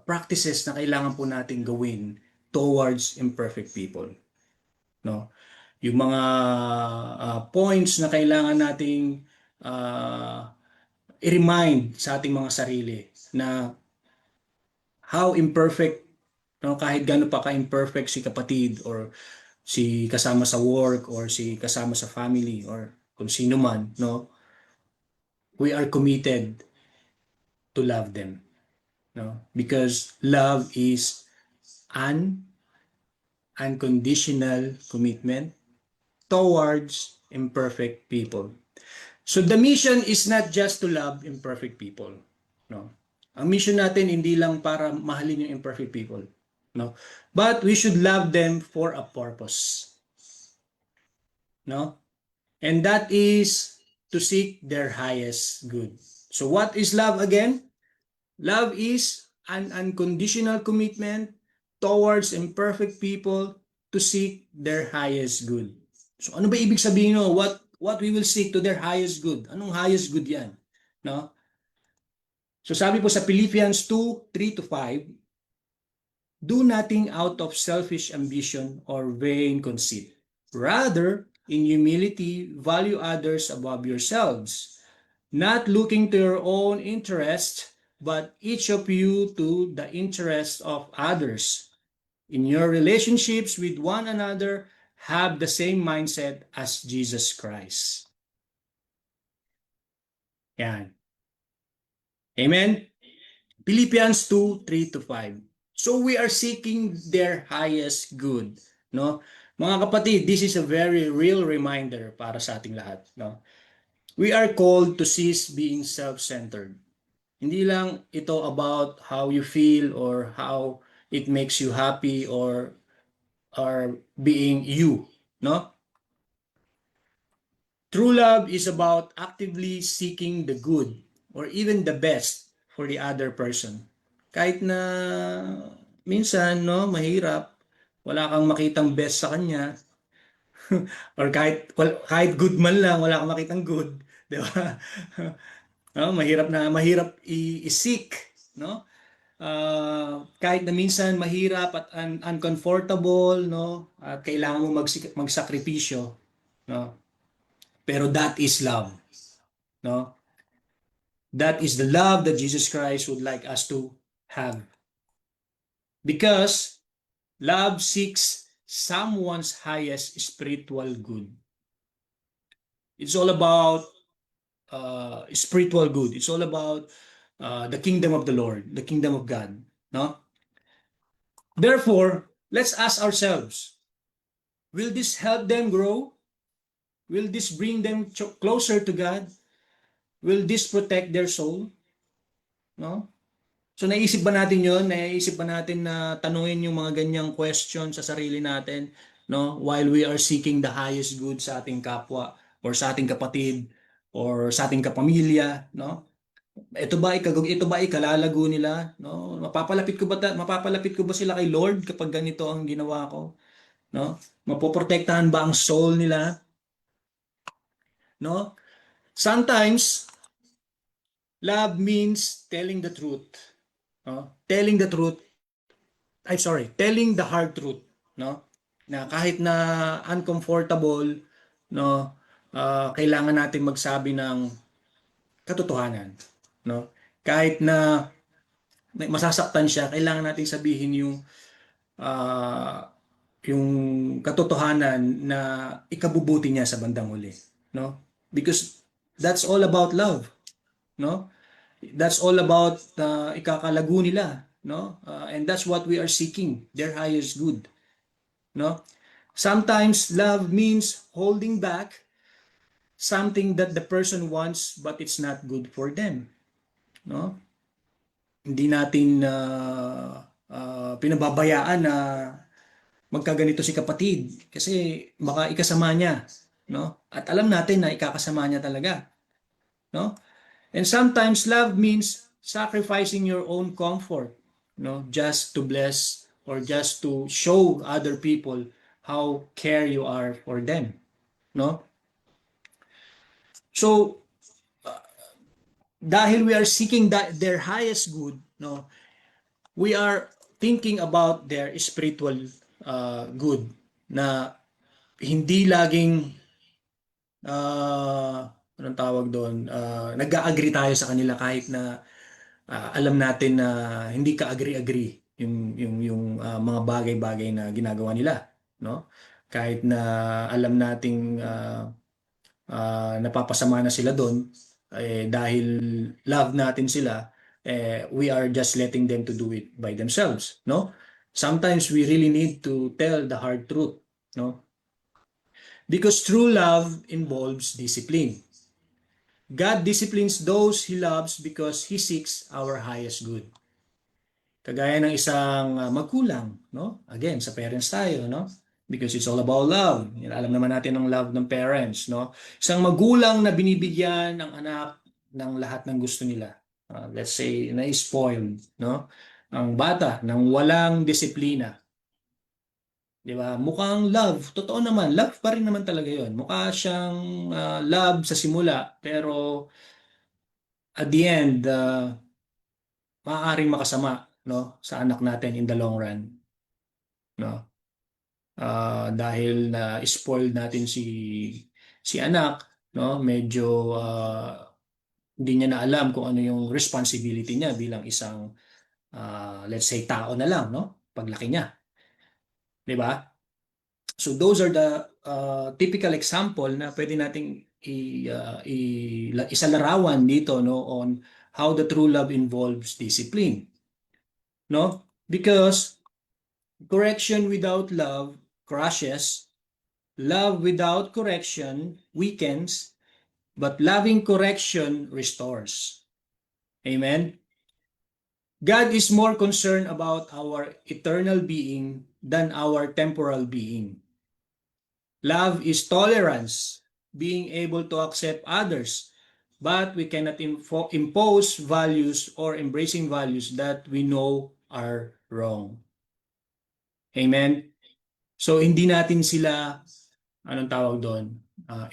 practices na kailangan po natin gawin towards imperfect people, no? Yung mga points na kailangan nating i-remind sa ating mga sarili na how imperfect, no, kahit gaano pa ka-imperfect si kapatid or si kasama sa work or si kasama sa family or kung sino man, no, we are committed to love them, no, because love is an unconditional commitment towards imperfect people. So the mission is not just to love imperfect people, no. Ang mission natin hindi lang para mahalin yung imperfect people, no. But we should love them for a purpose, no. And that is to seek their highest good. So what is love again? Love is an unconditional commitment towards imperfect people to seek their highest good. So ano ba ibig sabihin no? What we will seek to their highest good? Anong highest good 'yan? No? So sabi po sa Philippians 2:3-5, do nothing out of selfish ambition or vain conceit. Rather, in humility, value others above yourselves, not looking to your own interest, but each of you to the interest of others. In your relationships with one another, have the same mindset as Jesus Christ. Yan. Amen? Philippians 2:3-5. So we are seeking their highest good, no? Mga kapatid, this is a very real reminder para sa ating lahat, no? We are called to cease being self-centered. Hindi lang ito about how you feel or how it makes you happy or being you, no? True love is about actively seeking the good or even the best for the other person. Kahit na minsan, no, mahirap, wala kang makitang best sa kanya, or kahit good man lang, wala kang makitang good, 'di ba? No, mahirap i-seek, no? Kahit na minsan mahirap at uncomfortable, no? At kailangan mo magsakripisyo, no? Pero that is love, no? That is the love that Jesus Christ would like us to have. Because love seeks someone's highest spiritual good. It's all about spiritual good. It's all about the kingdom of the Lord, the kingdom of God. No? Therefore, let's ask ourselves, will this help them grow? Will this bring them closer to God? Will this protect their soul? No? So naisip ba natin 'yon? Naisip ba natin na tanungin yung mga ganyang question sa sarili natin, no? While we are seeking the highest good sa ating kapwa or sa ating kapatid or sa ating kapamilya, no? Ito ba ikalalago nila, no? Mapapalapit ko ba sila kay Lord kapag ganito ang ginawa ko, no? Mapoprotektahan ba ang soul nila, no? Sometimes love means telling the truth, no? Telling the hard truth, no? Na kahit na uncomfortable, no, kailangan natin magsabi ng katotohanan, no? Kahit na masasaktan siya, kailangan natin sabihin ah, yung katotohanan na ikabubuti niya sa bandang huli, no? Because that's all about love, no? That's all about ikakalago nila, no? And that's what we are seeking, their highest good, no? Sometimes love means holding back something that the person wants but it's not good for them, no? Hindi natin pinababayaan na magkaganito si kapatid kasi baka ikasama niya, no? At alam natin na ikakasama niya talaga, no? And sometimes love means sacrificing your own comfort, no, just to bless or just to show other people how care you are for them, no? So dahil we are seeking their highest good, no, we are thinking about their spiritual good na hindi laging anong tawag doon, nag-agree tayo sa kanila kahit na alam natin na hindi ka agree-agree yung mga bagay-bagay na ginagawa nila, no? Kahit na alam nating napapasama na sila doon dahil love natin sila, we are just letting them to do it by themselves, no? Sometimes we really need to tell the hard truth, no? Because true love involves discipline. God disciplines those He loves because He seeks our highest good. Kagaya ng isang magulang, no? Again, sa parents tayo, no? Because it's all about love. Alam naman natin ang love ng parents, no? Isang magulang na binibigyan ng anak ng lahat ng gusto nila. Let's say, na-spoiled, no? Ang bata nang walang disiplina. Di ba? Mukhang love. Totoo naman, love pa rin naman talaga yon. Mukha siyang love sa simula, pero at the end, maaaring makasama, no, sa anak natin in the long run, no? Dahil na spoil natin si anak, no, medyo hindi niya na alam kung ano yung responsibility niya bilang isang let's say tao na lang, no, paglaki niya, di ba? So those are the typical example na pwede nating isalarawan dito, no, on how the true love involves discipline, no? Because correction without love crushes, love without correction weakens, but loving correction restores. Amen. God is more concerned about our eternal being than our temporal being. Love is tolerance, being able to accept others, but we cannot impose values or embracing values that we know are wrong. Amen? So, hindi natin sila, anong tawag doon,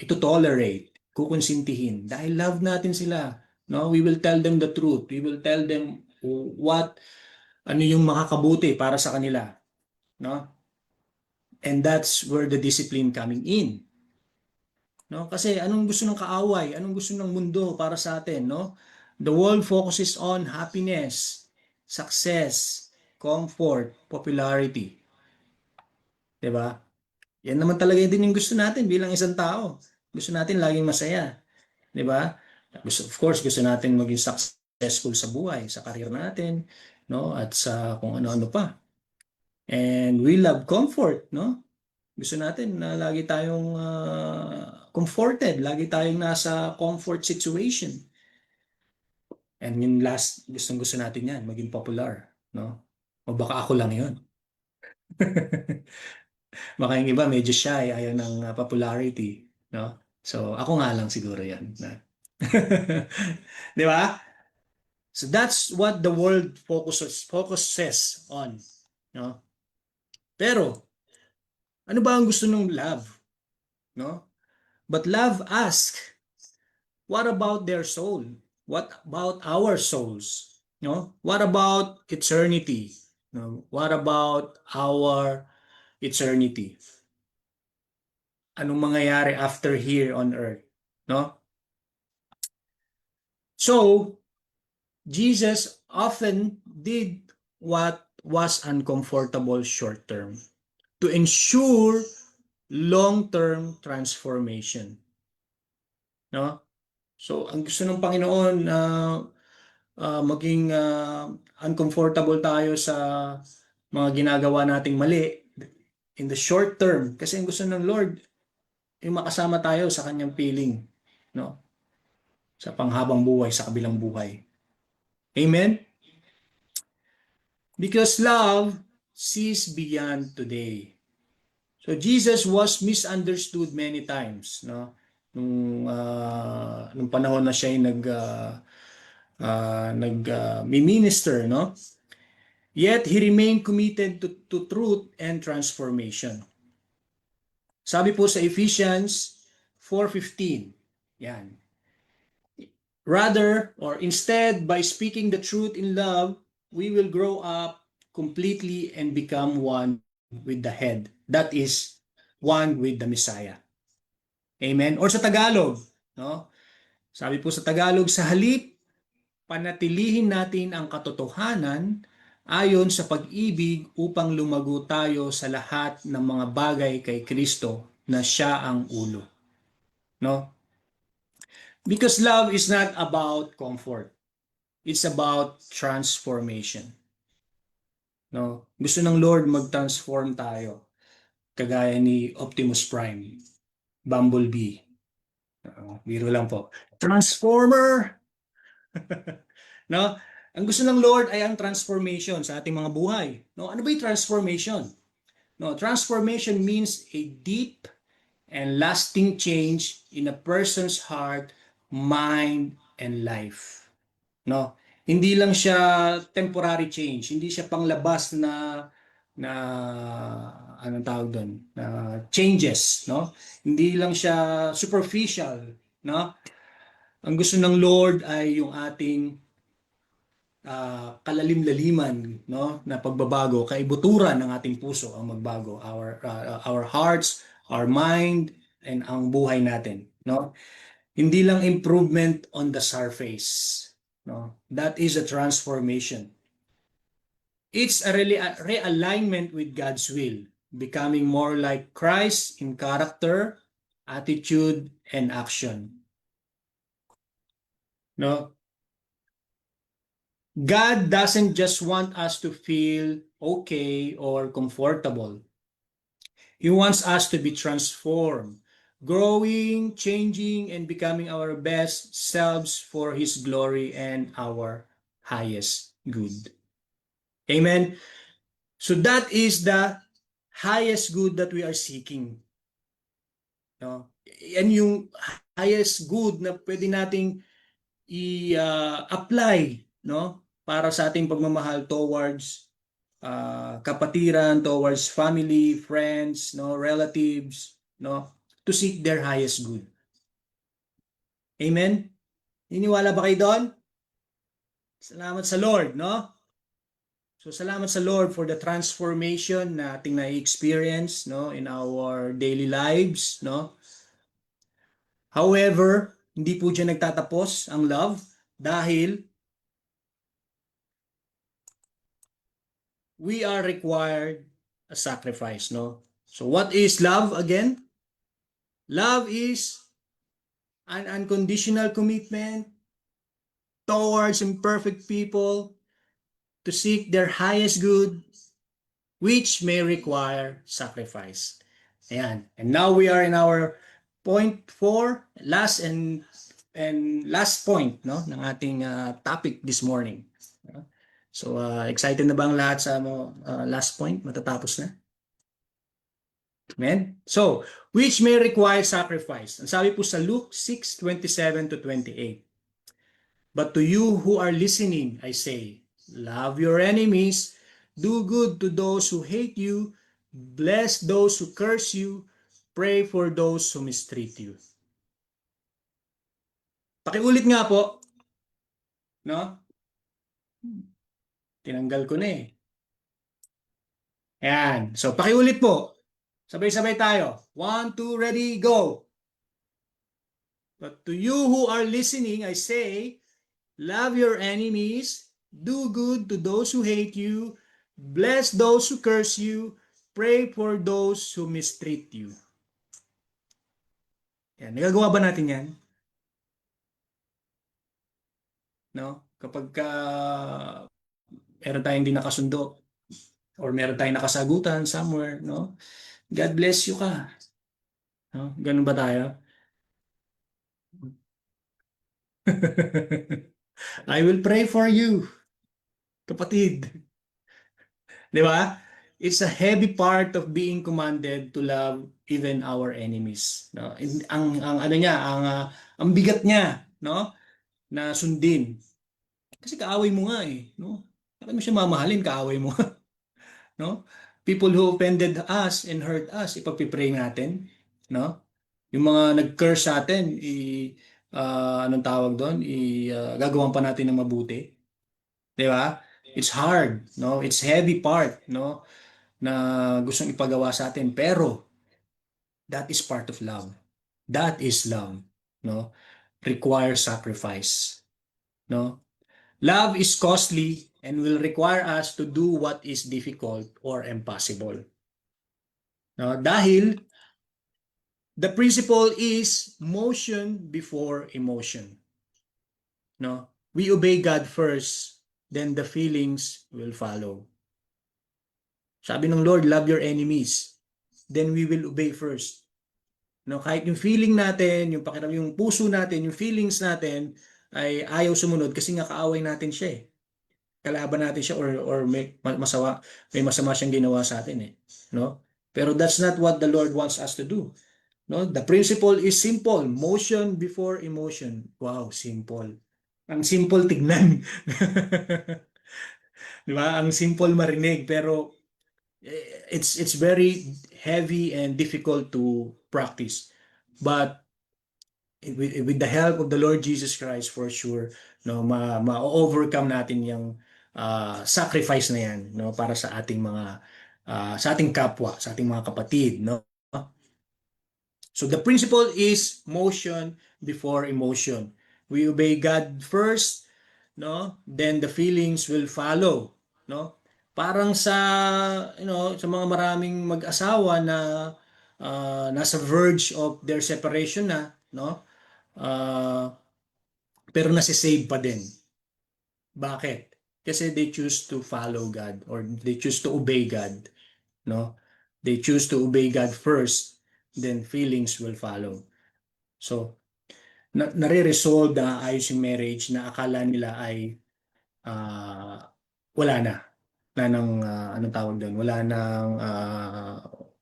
ito tolerate, kukonsintihin. Dahil love natin sila. No? We will tell them the truth. We will tell them ano yung makakabuti para sa kanila. No? And that's where the discipline coming in. No? Kasi anong gusto ng kaaway? Anong gusto ng mundo para sa atin, no? The world focuses on happiness, success, comfort, popularity. 'Di ba? Yan naman talaga din yung gusto natin bilang isang tao. Gusto natin laging masaya, 'di ba? Of course, gusto natin maging successful sa buhay, sa career natin, no? At sa kung ano-ano pa. And we love comfort, no? Gusto natin na lagi tayong comforted, lagi tayong nasa comfort situation. And yung last, gustong-gusto natin yan, maging popular, no? O baka ako lang yun. Baka yung iba medyo shy, ayaw ng popularity, no? So, ako nga lang siguro yan. Di ba? So, that's what the world focuses on, no? Pero, ano ba ang gusto ng love, no? But love asks, what about their soul? What about our souls? No? What about eternity? No? What about our eternity? Anong mangyayari after here on earth? No? So, Jesus often did what was uncomfortable short term to ensure long-term transformation. No? So, ang gusto ng Panginoon na maging uncomfortable tayo sa mga ginagawa nating mali in the short term. Kasi ang gusto ng Lord, yung makasama tayo sa kanyang piling, no? Sa panghabang buhay, sa kabilang buhay. Amen? Because love sees beyond today. So Jesus was misunderstood many times, no? Nung panahon na siya ay minister, no? Yet he remained committed to truth and transformation. Sabi po sa Ephesians 4:15, yan. Rather, or instead, by speaking the truth in love, we will grow up completely and become one with the head. That is, one with the Messiah. Amen? Or sa Tagalog, no? Sabi po sa Tagalog, sa halip, panatilihin natin ang katotohanan ayon sa pag-ibig upang lumago tayo sa lahat ng mga bagay kay Kristo na siya ang ulo. No? Because love is not about comfort. It's about transformation. No? Gusto ng Lord mag-transform tayo. Kagaya ni Optimus Prime, Bumblebee. Biro lang po. Transformer! No? Ang gusto ng Lord ay ang transformation sa ating mga buhay. No? Ano ba yung transformation? No, transformation means a deep and lasting change in a person's heart, mind, and life. No? Hindi lang siya temporary change, hindi siya panglabas na anong tawag doon, na changes, no? Hindi lang siya superficial, no? Ang gusto ng Lord ay yung ating kalalim-laliman, no, na pagbabago, kaibuturan ng ating puso ang magbago, our hearts, our mind, and ang buhay natin, no? Hindi lang improvement on the surface, no? That is a transformation. It's a really a realignment with God's will, becoming more like Christ in character, attitude, and action. No? God doesn't just want us to feel okay or comfortable. He wants us to be transformed, growing, changing, and becoming our best selves for His glory and our highest good. Amen. So that is the highest good that we are seeking. No? Yan yung highest good na pwede nating i-apply, no? Para sa ating pagmamahal towards kapatiran, towards family, friends, no, relatives, no, to seek their highest good. Amen? Niniwala ba kayo doon? Salamat sa Lord, no? So salamat sa Lord for the transformation na ating na-experience, no, in our daily lives, no? However, hindi po dyan nagtatapos ang love dahil we are required a sacrifice, no? So what is love again? Love is an unconditional commitment towards imperfect people to seek their highest good, which may require sacrifice. Ayan. And now we are in our point 4, last point, no, ng ating topic this morning. So excited na ba ang lahat sa last point? Matatapos na. Amen? So, which may require sacrifice. Ang sabi po sa Luke 6:27 to 28. But to you who are listening, I say, love your enemies, do good to those who hate you, bless those who curse you, pray for those who mistreat you. Pakiulit nga po, no? Tinanggal ko na eh. Ayan. So, pakiulit po. Sabay-sabay tayo. 1, 2, ready, go! But to you who are listening, I say, love your enemies, do good to those who hate you, bless those who curse you, pray for those who mistreat you. Yan, nagagawa ba natin yan? No? Kapag meron tayong hindi nakasundo or meron tayong nakasagutan somewhere, no? God bless you ka. No? Ganun ba tayo? I will pray for you, kapatid. Di ba? It's a heavy part of being commanded to love even our enemies. No? Ang ano niya, ang bigat niya, no? Na sundin. Kasi kaaway mo nga eh, no? Bakit mo siya mamahalin, kaaway mo, no? People who offended us and hurt us, ipagpipray natin, no? Yung mga nag-curse sa atin, anong tawag doon? Gagawan pa natin ng mabuti. Di ba? It's hard, no? It's heavy part, no? Na gustong ipagawa sa atin. Pero, that is part of love. That is love, no? Requires sacrifice, no? Love is costly and will require us to do what is difficult or impossible. No? Dahil, the principle is motion before emotion. No? We obey God first, then the feelings will follow. Sabi ng Lord, love your enemies. Then we will obey first. No, kahit yung feeling natin, yung pakiram, yung puso natin, yung feelings natin ay ayaw sumunod kasi nga kaaway natin siya eh. Kalaban natin siya or may masama siyang ginawa sa atin eh, no? Pero that's not what the Lord wants us to do. No, the principle is simple, motion before emotion. Wow, simple. Ang simple tignan. 'Di ba? Ang simple marinig pero it's very heavy and difficult to practice. But with the help of the Lord Jesus Christ, for sure, no, ma-overcome natin yung sacrifice na yan, no, para sa ating mga sa ating kapwa, sa ating mga kapatid, no. So the principle is motion before emotion. We obey God first, no? Then the feelings will follow, no? Parang sa sa mga maraming mag-asawa na nasa verge of their separation na, no? Uh, pero nasi-save pa din. Bakit? Kasi they choose to follow God, or they choose to obey God, no? They choose to obey God first, then feelings will follow. So, nare-resolve na ayos yung marriage na akala nila ay ah, wala na. Wala nang, anong tawag doon? Wala nang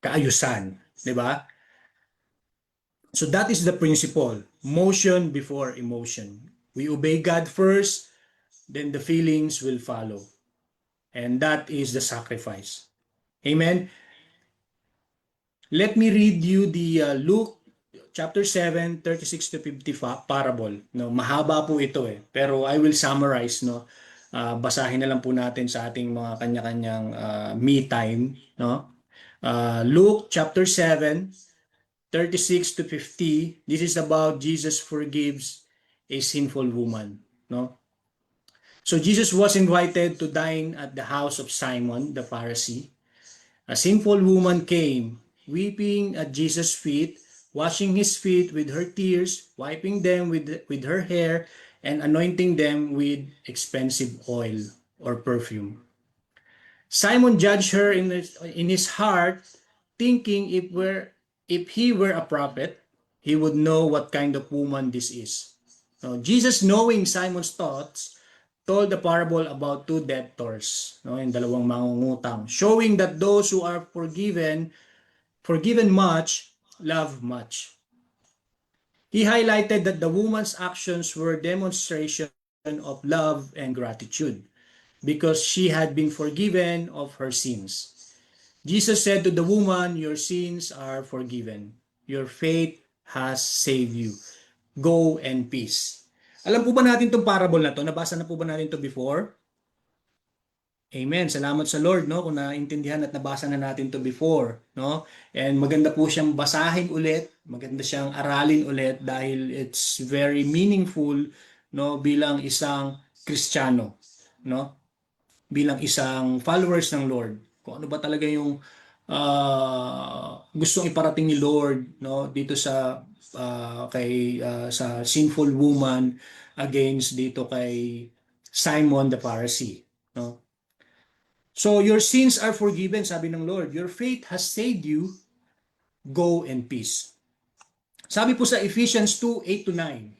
kaayusan. Di ba? So that is the principle. Motion before emotion. We obey God first, then the feelings will follow. And that is the sacrifice. Amen? Let me read you the Luke chapter 7, 36 to 50 parable. No, mahaba po ito pero I will summarize, no. Basahin na lang po natin sa ating mga kanya-kanyang me time, no. Luke chapter 7, 36 to 50. This is about Jesus forgives a sinful woman, no. So Jesus was invited to dine at the house of Simon the Pharisee. A sinful woman came, weeping at Jesus' feet, washing his feet with her tears, wiping them with her hair, and anointing them with expensive oil or perfume. Simon judged her in his heart, thinking if he were a prophet, he would know what kind of woman this is. Now, Jesus, knowing Simon's thoughts, told the parable about two debtors, no, yung dalawang mangungutang, showing that those who are forgiven much, love much. He highlighted that the woman's actions were demonstration of love and gratitude because she had been forgiven of her sins. Jesus said to the woman, "Your sins are forgiven. Your faith has saved you. Go in peace." Alam po ba natin itong parable na to? Nabasa na po ba natin to before? Amen. Salamat sa Lord, no, kung naintindihan at nabasa na natin to before, no? And maganda po siyang basahin ulit, maganda siyang aralin ulit dahil it's very meaningful, no, bilang isang Kristiyano, no? Bilang isang followers ng Lord. Kung ano ba talaga yung gustong iparating ni Lord, no, dito sa sa sinful woman against dito kay Simon the Pharisee, no? So your sins are forgiven, sabi ng Lord. Your faith has saved you. Go in peace. Sabi po sa Ephesians 2:8 to 9,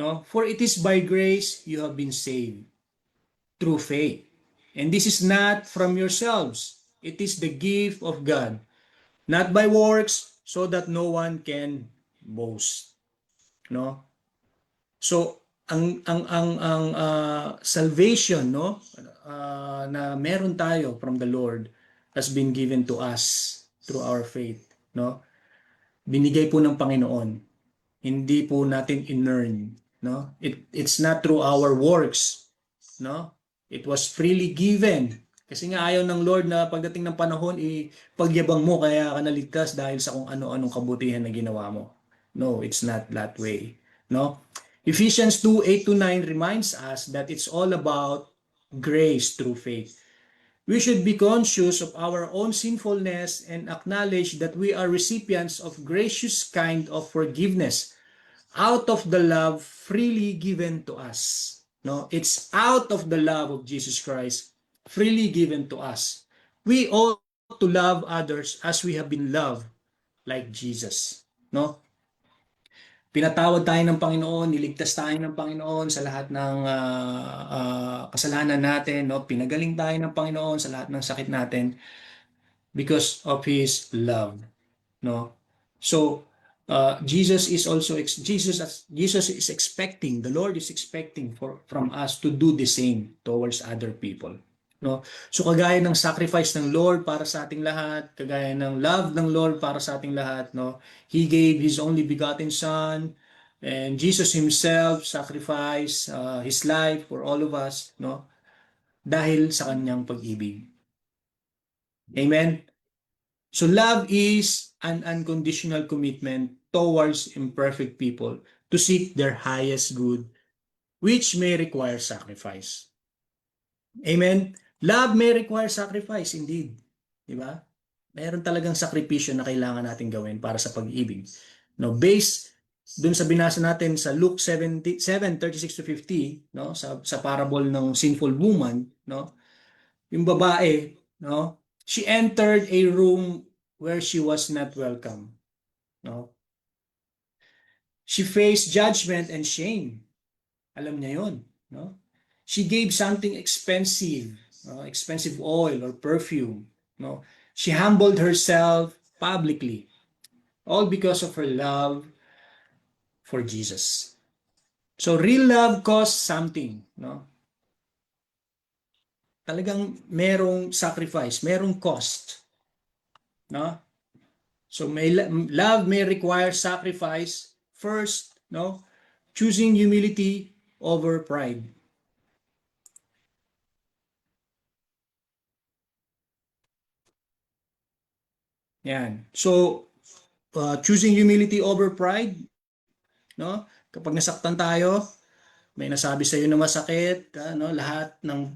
no? For it is by grace you have been saved through faith. And this is not from yourselves. It is the gift of God, not by works, so that no one can boast. No? So ang salvation, no, na meron tayo from the Lord has been given to us through our faith, no? Binigay po ng Panginoon. Hindi po natin in-earn, no? It's not through our works, no? It was freely given. Kasi nga ayaw ng Lord na pagdating ng panahon, ipagyabang mo kaya ka naligtas dahil sa kung ano-anong kabutihan na ginawa mo. No, it's not that way, no? Ephesians 2:8 to 9 reminds us that it's all about grace through faith. We should be conscious of our own sinfulness and acknowledge that we are recipients of gracious kind of forgiveness out of the love freely given to us. No, it's out of the love of Jesus Christ freely given to us. We ought to love others as we have been loved like Jesus. No? Pinatawad tayo ng Panginoon, niligtas tayo ng Panginoon sa lahat ng kasalanan natin, no? Pinagaling tayo ng Panginoon sa lahat ng sakit natin because of His love, no? So Jesus is also Jesus is expecting, the Lord is expecting from us to do the same towards other people. no? So kagaya ng sacrifice ng Lord para sa ating lahat, kagaya ng love ng Lord para sa ating lahat, no? He gave his only begotten son, and Jesus himself sacrificed his life for all of us, no? Dahil sa kanyang pag-ibig. Amen. So love is an unconditional commitment towards imperfect people to seek their highest good, which may require sacrifice. Amen? Love may require sacrifice, indeed. Di ba? Meron talagang sakripisyo na kailangan natin gawin para sa pag-ibig. No, based dun sa binasa natin sa Luke 7:36 to 50, no, sa parable ng sinful woman, no, yung babae, no, she entered a room where she was not welcome, no. She faced judgment and shame. Alam niya 'yon, no? She gave something expensive, expensive oil or perfume, no? She humbled herself publicly, all because of her love for Jesus. So real love costs something, no? Talagang merong sacrifice, merong cost, no? So love may require sacrifice first, no? Choosing humility over pride. Yan. So choosing humility over pride, no? Kapag nasaktan tayo, may nasabi sa iyo na masakit, no? Lahat ng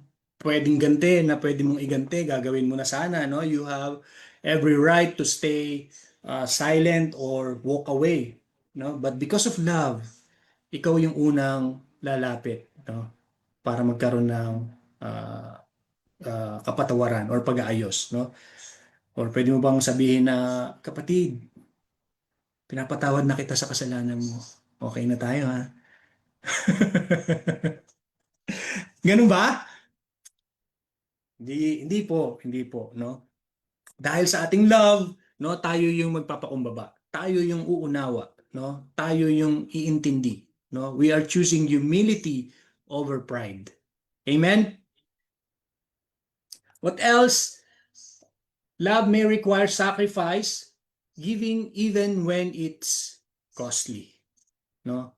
pwedeng ganti na pwede mong iganti, gagawin mo na sana, no? You have every right to stay silent or walk away, no? But because of love, ikaw yung unang lalapit, no? Para magkaroon ng uh, kapatawaran or pag-aayos, no? Or pwede mo bang sabihin na, kapatid, pinapatawad na kita sa kasalanan mo. Okay na tayo, ha? Ganun ba? Hindi po, no? Dahil sa ating love, no, tayo yung magpapakumbaba. Tayo yung uunawa, no? Tayo yung iintindi, no? We are choosing humility over pride. Amen? What else? Love may require sacrifice, giving even when it's costly, no?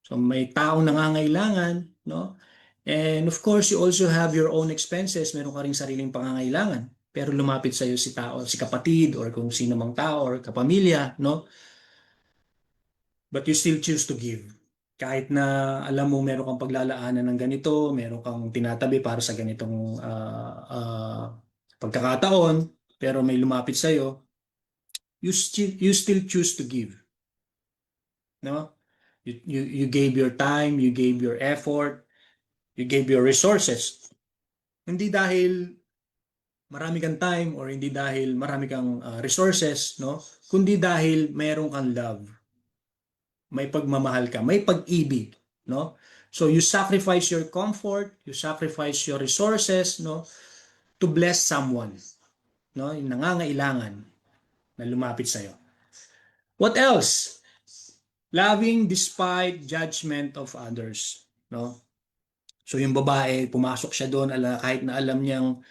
So may taong nangangailangan, no? And of course, you also have your own expenses. Meron ka ring sariling pangangailangan. Pero lumapit sa iyo si tao, si kapatid or kung sino mang tao or kapamilya, no? But you still choose to give. Kahit na alam mo meron kang paglalaanan ng ganito, meron kang tinatabi para sa ganitong pagkakataon, pero may lumapit sa iyo, you still choose to give, no? You gave your time, you gave your effort, you gave your resources. Hindi dahil marami kang time or hindi dahil marami kang resources, no? Kundi dahil mayroon kang love. May pagmamahal ka, may pag-ibig, no? So you sacrifice your comfort, you sacrifice your resources, no, to bless someone, no? Yung nangangailangan na lumapit sa iyo. What else? Loving despite judgment of others, no? So yung babae, pumasok siya doon kahit na alam niyang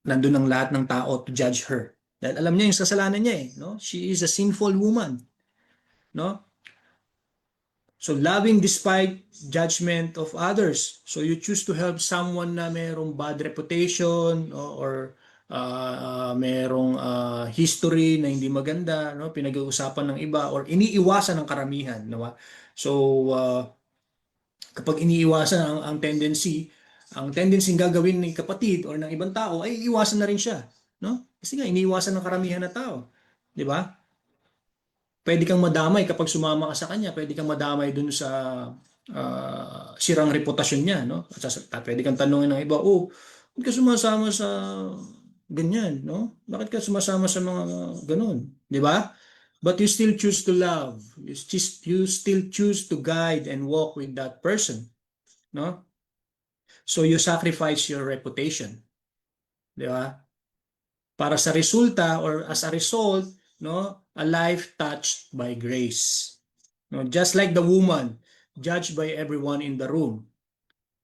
nandun ang lahat ng tao to judge her. Dahil alam niya yung kasalanan niya eh, no? She is a sinful woman, no? So loving despite judgment of others. So you choose to help someone na mayroong bad reputation, no? Or mayroong history na hindi maganda, no? Pinag-uusapan ng iba or iniiwasan ng karamihan, no? So kapag iniiwasan ang tendency gagawin ng kapatid or ng ibang tao ay iwasan na rin siya, no? Kasi nga iniiwasan ng karamihan na tao, 'di ba? Pwede kang madamay kapag sumama ka sa kanya, pwede kang madamay dun sa sirang reputasyon niya, no? At pwede kang tanungin ng iba, "Oh, bakit ka sumasama sa ganyan, no? Bakit ka sumasama sa mga ganun?" 'Di ba? But you still choose to love. You still choose to guide and walk with that person, no? So you sacrifice your reputation, 'di ba? Para sa resulta or as a result, no, a life touched by grace. No, just like the woman judged by everyone in the room.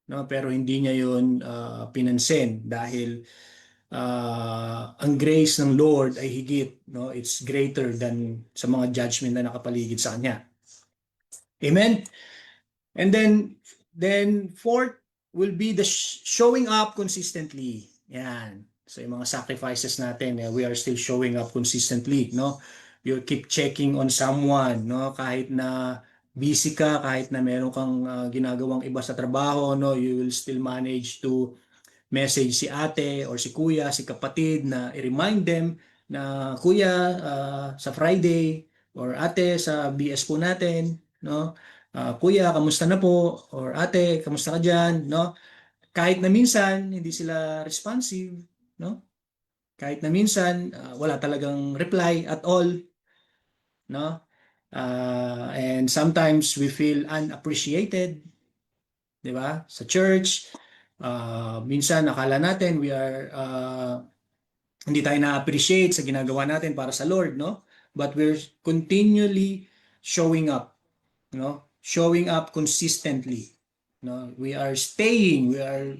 no? Pero hindi niya yun pinansin dahil ang grace ng Lord ay higit, no? It's greater than sa mga judgment na nakapaligid sa kanya. Amen? And then fourth will be the showing up consistently. Yan. So yung mga sacrifices natin, we are still showing up consistently, no? You keep checking on someone, no? Kahit na busy ka, kahit na meron kang ginagawang iba sa trabaho, no? You will still manage to message si ate or si kuya, si kapatid na i-remind them na kuya, sa Friday or ate sa BS po natin, no? Kuya, kamusta na po? Or ate, kamusta ka dyan? No? Kahit na minsan hindi sila responsive, no? Kahit na minsan wala talagang reply at all, no? And sometimes we feel unappreciated, 'di ba? Sa church, minsan akala natin we are hindi tayo na-appreciate sa ginagawa natin para sa Lord, no? But we're continually showing up, no? Showing up consistently, no? We are staying, we are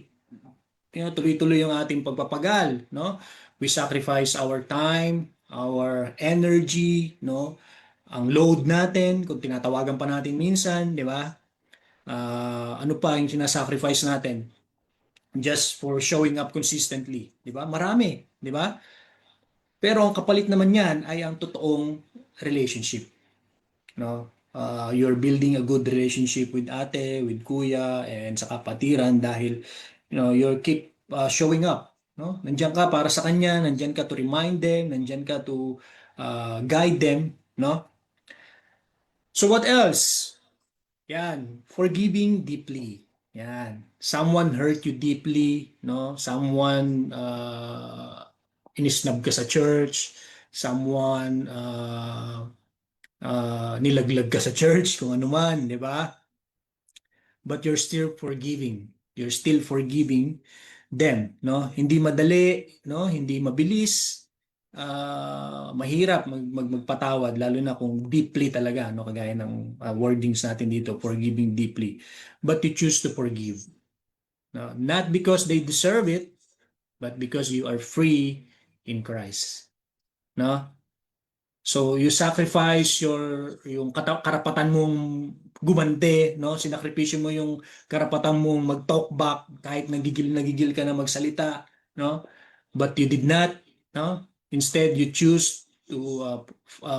tuloy-tuloy yung ating pagpapagal, no? We sacrifice our time, our energy, no? Ang load natin, kung tinatawagan pa natin minsan, di ba? Ano pa yung sinasacrifice natin just for showing up consistently, di ba? Marami, di ba? Pero ang kapalit naman yan ay ang totoong relationship, no? You're building a good relationship with ate, with kuya, and sa kapatiran dahil you keep showing up, no? Nandiyan ka para sa kanya, nandiyan ka to remind them, nandiyan ka to guide them, no? So what else? Yan, forgiving deeply. Yan. Someone hurt you deeply, no? Someone inisnab ka sa church, someone nilaglag ka sa church, kung ano man, di ba? But you're still forgiving. You're still forgiving them, no? Hindi madali, no? Hindi mabilis. Mahirap magpatawad lalo na kung deeply talaga, no? Kagaya ng wordings natin dito, forgiving deeply. But you choose to forgive. No? Not because they deserve it, but because you are free in Christ. No? So you sacrifice yung karapatan mong gumante, no? Sinakripisyo mo yung karapatan mong mag-talk back kahit nagigil ka na magsalita, no? But you did not, no? Instead you choose to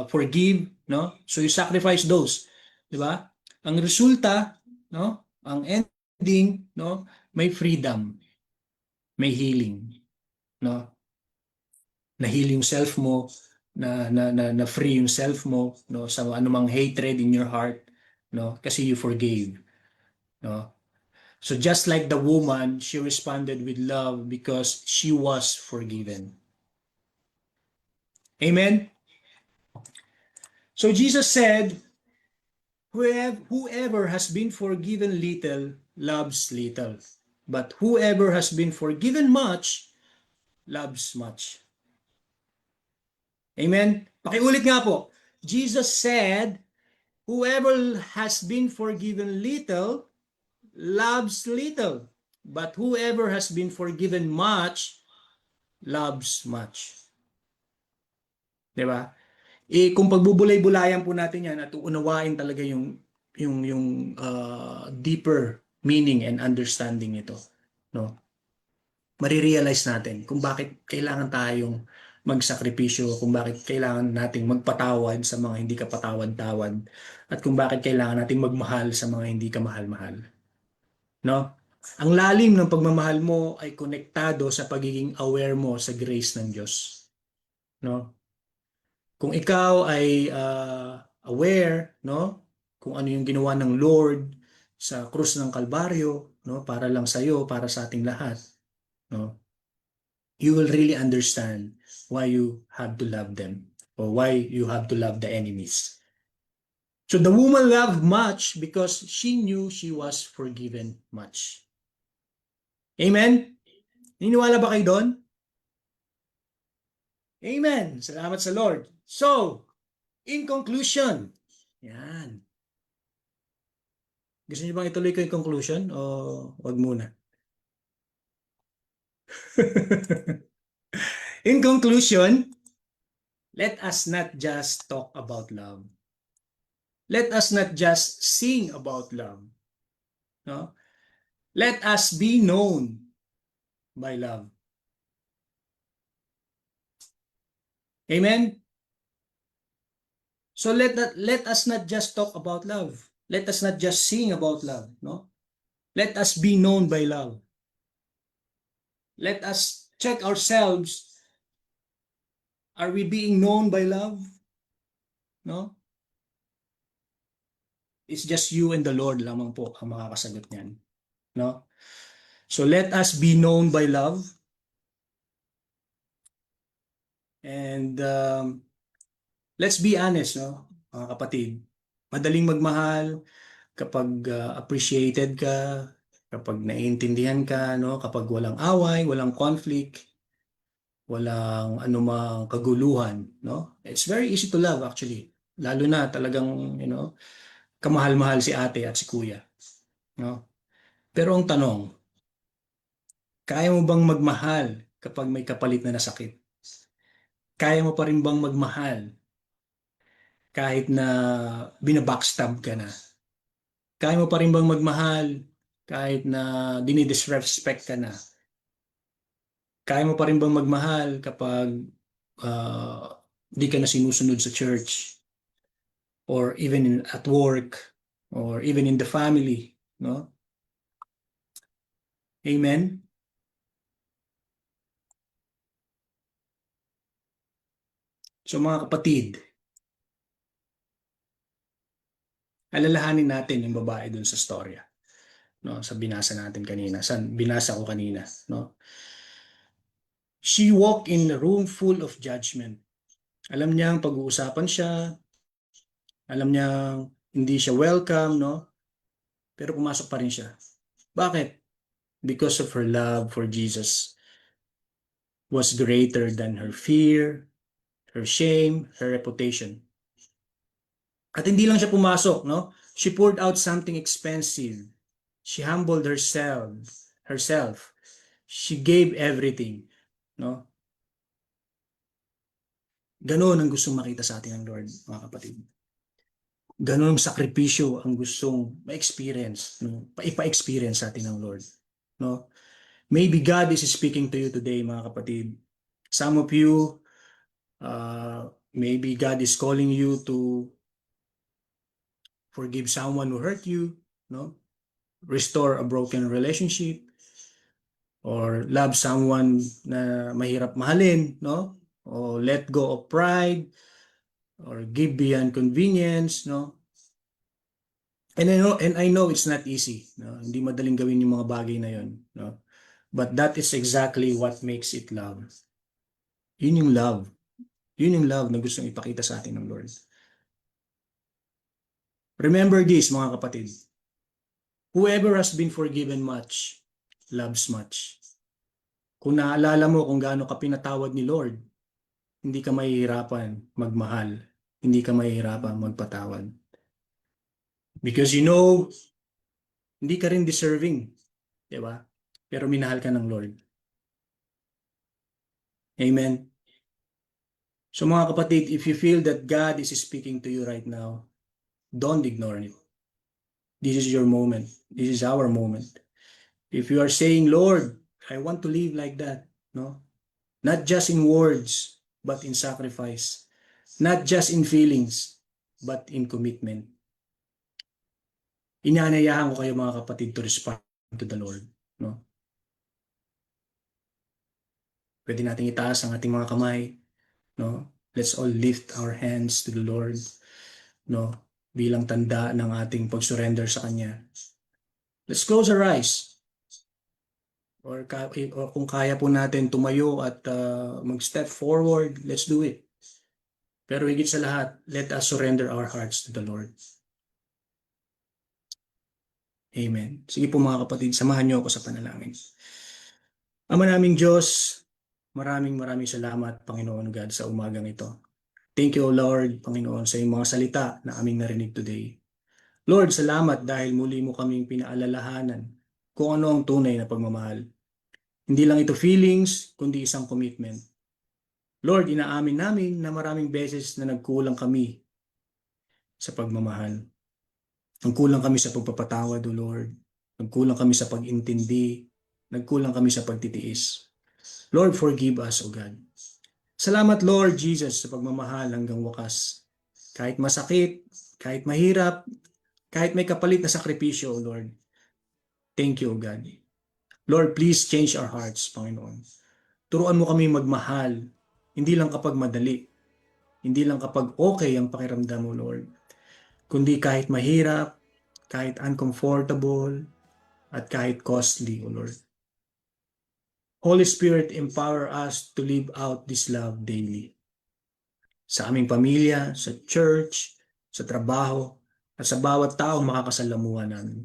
forgive, no? So you sacrifice those, 'di ba? Ang resulta, no? Ang ending, no? May freedom, may healing, no? Na-heal yung self mo, na free yung self mo, no, sa anumang hatred in your heart, no, kasi you forgave, no. So just like the woman, she responded with love because she was forgiven. Amen. So Jesus said, whoever has been forgiven little loves little, but whoever has been forgiven much loves much. Amen. Pakiulit nga po. Jesus said, whoever has been forgiven little loves little, but whoever has been forgiven much loves much. 'Di ba? Kung pagbubulay-bulayan po natin 'yan at unawain talaga yung deeper meaning and understanding nito, no? Marirealize natin kung bakit kailangan tayong magsakripisyo, kung bakit kailangan nating magpatawad sa mga hindi ka patawad-tawad, at kung bakit kailangan nating magmahal sa mga hindi ka mahal-mahal. No? Ang lalim ng pagmamahal mo ay konektado sa pagiging aware mo sa grace ng Diyos. No? Kung ikaw ay aware, no, kung ano yung ginawa ng Lord sa krus ng Kalbaryo, no, para lang sa iyo, para sa ating lahat, no, you will really understand why you have to love them or why you have to love the enemies. So the woman loved much because she knew she was forgiven much. Amen? Niniwala ba kayo doon? Amen. Salamat sa Lord. So, in conclusion, yan. Gusto niyo bang ituloy ko yung conclusion o wag muna? In conclusion, let us not just talk about love. Let us not just sing about love. No? Let us be known by love. Amen? So let us not just talk about love. Let us not just sing about love. No? Let us be known by love. Let us check ourselves. Are we being known by love? No? It's just you and the Lord lamang po ang makakasagot niyan. No? So let us be known by love. And let's be honest, no? Mga kapatid. Madaling magmahal kapag appreciated ka, kapag naiintindihan ka, no? Kapag walang away, walang conflict, walang anumang kaguluhan, no? It's very easy to love actually. Lalo na talagang, kamahal-mahal si ate at si kuya, no? Pero ang tanong, kaya mo bang magmahal kapag may kapalit na nasakit? Kaya mo pa rin bang magmahal kahit na binabackstab ka na? Kaya mo pa rin bang magmahal kahit na dinidisrespect ka na? Kaya mo pa rin bang magmahal kapag uh, di ka na sinusunod sa church or even at work or even in the family, no? Amen? So mga kapatid, alalahanin natin yung babae dun sa storya, no? Sa binasa natin kanina, sa binasa ko kanina, no? She walked in a room full of judgment. Alam niyang pag-uusapan siya, alam niyang hindi siya welcome, no? Pero pumasok pa rin siya. Bakit? Because of her love for Jesus was greater than her fear, her shame, her reputation. At hindi lang siya pumasok, no? She poured out something expensive. She humbled herself. She gave everything, no? Ganon ang gustong makita sa atin ng Lord, mga kapatid. Ganon ang sakripisyo ang gustong ma-experience, no? Ipa-experience sa atin ng Lord, no? Maybe God is speaking to you today, mga kapatid. Some of you, maybe God is calling you to forgive someone who hurt you, no? Restore a broken relationship, or love someone na mahirap mahalin, no? O let go of pride, or give beyond convenience, no? And I know it's not easy, no? Hindi madaling gawin yung mga bagay na yon, no? But that is exactly what makes it love. Yun yung love. Yun yung love na gustong ipakita sa atin ng Lord. Remember this, mga kapatid. Whoever has been forgiven much, loves much. Kung naalala mo kung gaano ka pinatawad ni Lord, hindi ka mahihirapan magmahal. Hindi ka mahihirapan magpatawad. Because hindi ka rin deserving. Di ba? Pero minahal ka ng Lord. Amen. So mga kapatid, if you feel that God is speaking to you right now, don't ignore it. This is your moment. This is our moment. If you are saying, Lord, I want to live like that, no? Not just in words, but in sacrifice. Not just in feelings, but in commitment. Inaanayahan ko kayo mga kapatid to respond to the Lord, no? Pwede nating itaas ang ating mga kamay, no? Let's all lift our hands to the Lord, no? Bilang tanda ng ating pag-surrender sa Kanya. Let's close our eyes. Or kung kaya po natin tumayo at mag-step forward, let's do it. Pero higit sa lahat, let us surrender our hearts to the Lord. Amen. Sige po mga kapatid, samahan niyo ako sa panalangin. Ama naming Diyos, maraming salamat, Panginoon God, sa umagang ito. Thank you, Lord, Panginoon, sa iyong mga salita na aming narinig today. Lord, salamat dahil muli mo kaming pinaalalahanan kung ano ang tunay na pagmamahal. Hindi lang ito feelings, kundi isang commitment. Lord, inaamin namin na maraming beses na nagkulang kami sa pagmamahal. Nagkulang kami sa pagpapatawad, O Lord. Nagkulang kami sa pag-intindi. Nagkulang kami sa pagtitiis. Lord, forgive us, O God. Salamat, Lord Jesus, sa pagmamahal hanggang wakas. Kahit masakit, kahit mahirap, kahit may kapalit na sakripisyo, O Lord. Thank you, O God. Lord, please change our hearts, Panginoon. Turuan mo kami magmahal, hindi lang kapag madali, hindi lang kapag okay ang pakiramdam mo, Lord, kundi kahit mahirap, kahit uncomfortable, at kahit costly, O Lord. Holy Spirit, empower us to live out this love daily. Sa aming pamilya, sa church, sa trabaho, at sa bawat taong makakasalamuha namin.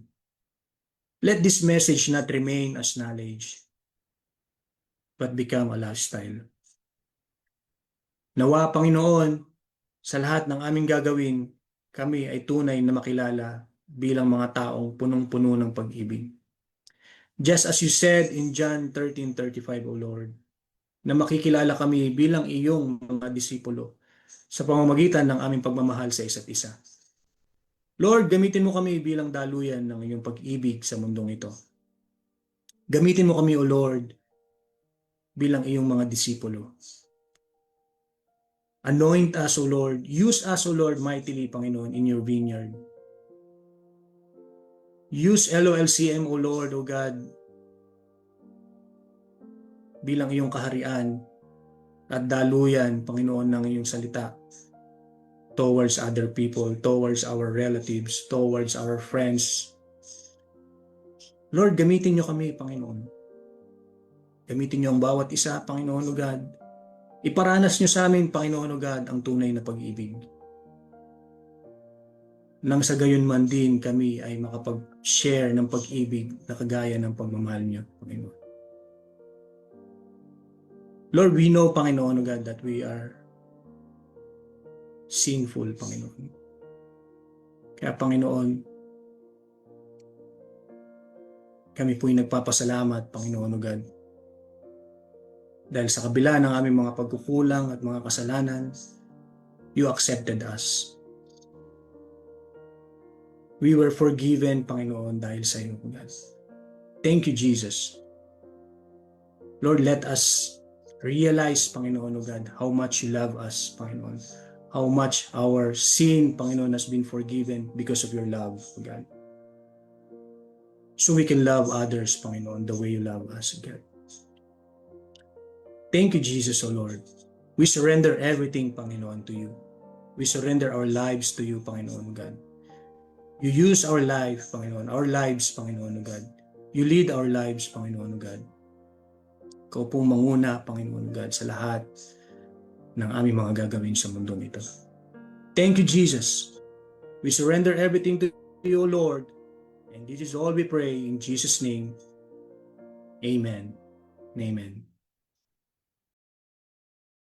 Let this message not remain as knowledge, but become a lifestyle. Nawa, Panginoon, sa lahat ng aming gagawin, kami ay tunay na makilala bilang mga taong punong-puno ng pag-ibig. Just as you said in John 13:35, O Lord, na makikilala kami bilang iyong mga disipulo sa pamamagitan ng aming pagmamahal sa isa't isa. Lord, gamitin mo kami bilang daluyan ng iyong pag-ibig sa mundong ito. Gamitin mo kami, O Lord, bilang iyong mga disipulo. Anoint us, O Lord. Use us, O Lord, mightily, Panginoon, in your vineyard. Use LOLCM, O Lord, O God, bilang iyong kaharian at daluyan, Panginoon, ng iyong salita towards other people, towards our relatives, towards our friends. Lord, gamitin niyo kami, Panginoon. Gamitin niyo ang bawat isa, Panginoon, O God. Iparanas niyo sa amin, Panginoon, O God, ang tunay na pag-ibig. Nang sa gayon man din kami ay makapag-share ng pag-ibig na kagaya ng pagmamahal niyo, Panginoon. Lord, we know, Panginoon, O God, that we are sinful, Panginoon. Kaya, Panginoon, kami po'y nagpapasalamat, Panginoon, O God, dahil sa kabila ng aming mga pagkukulang at mga kasalanan, you accepted us. We were forgiven, Panginoon, dahil sa iyo, God. Thank you, Jesus. Lord, let us realize, Panginoon, O God, how much you love us, Panginoon. How much our sin, Panginoon, has been forgiven because of your love, O God. So we can love others, Panginoon, the way you love us, O God. Thank you, Jesus, O Lord. We surrender everything, Panginoon, to you. We surrender our lives to you, Panginoon, God. You use our life, Panginoon, our lives, Panginoon, God. You lead our lives, Panginoon, God. Ikaw pong manguna, Panginoon, God, sa lahat ng aming mga gagawin sa mundong ito. Thank you, Jesus. We surrender everything to you, O Lord. And this is all we pray in Jesus' name. Amen and amen.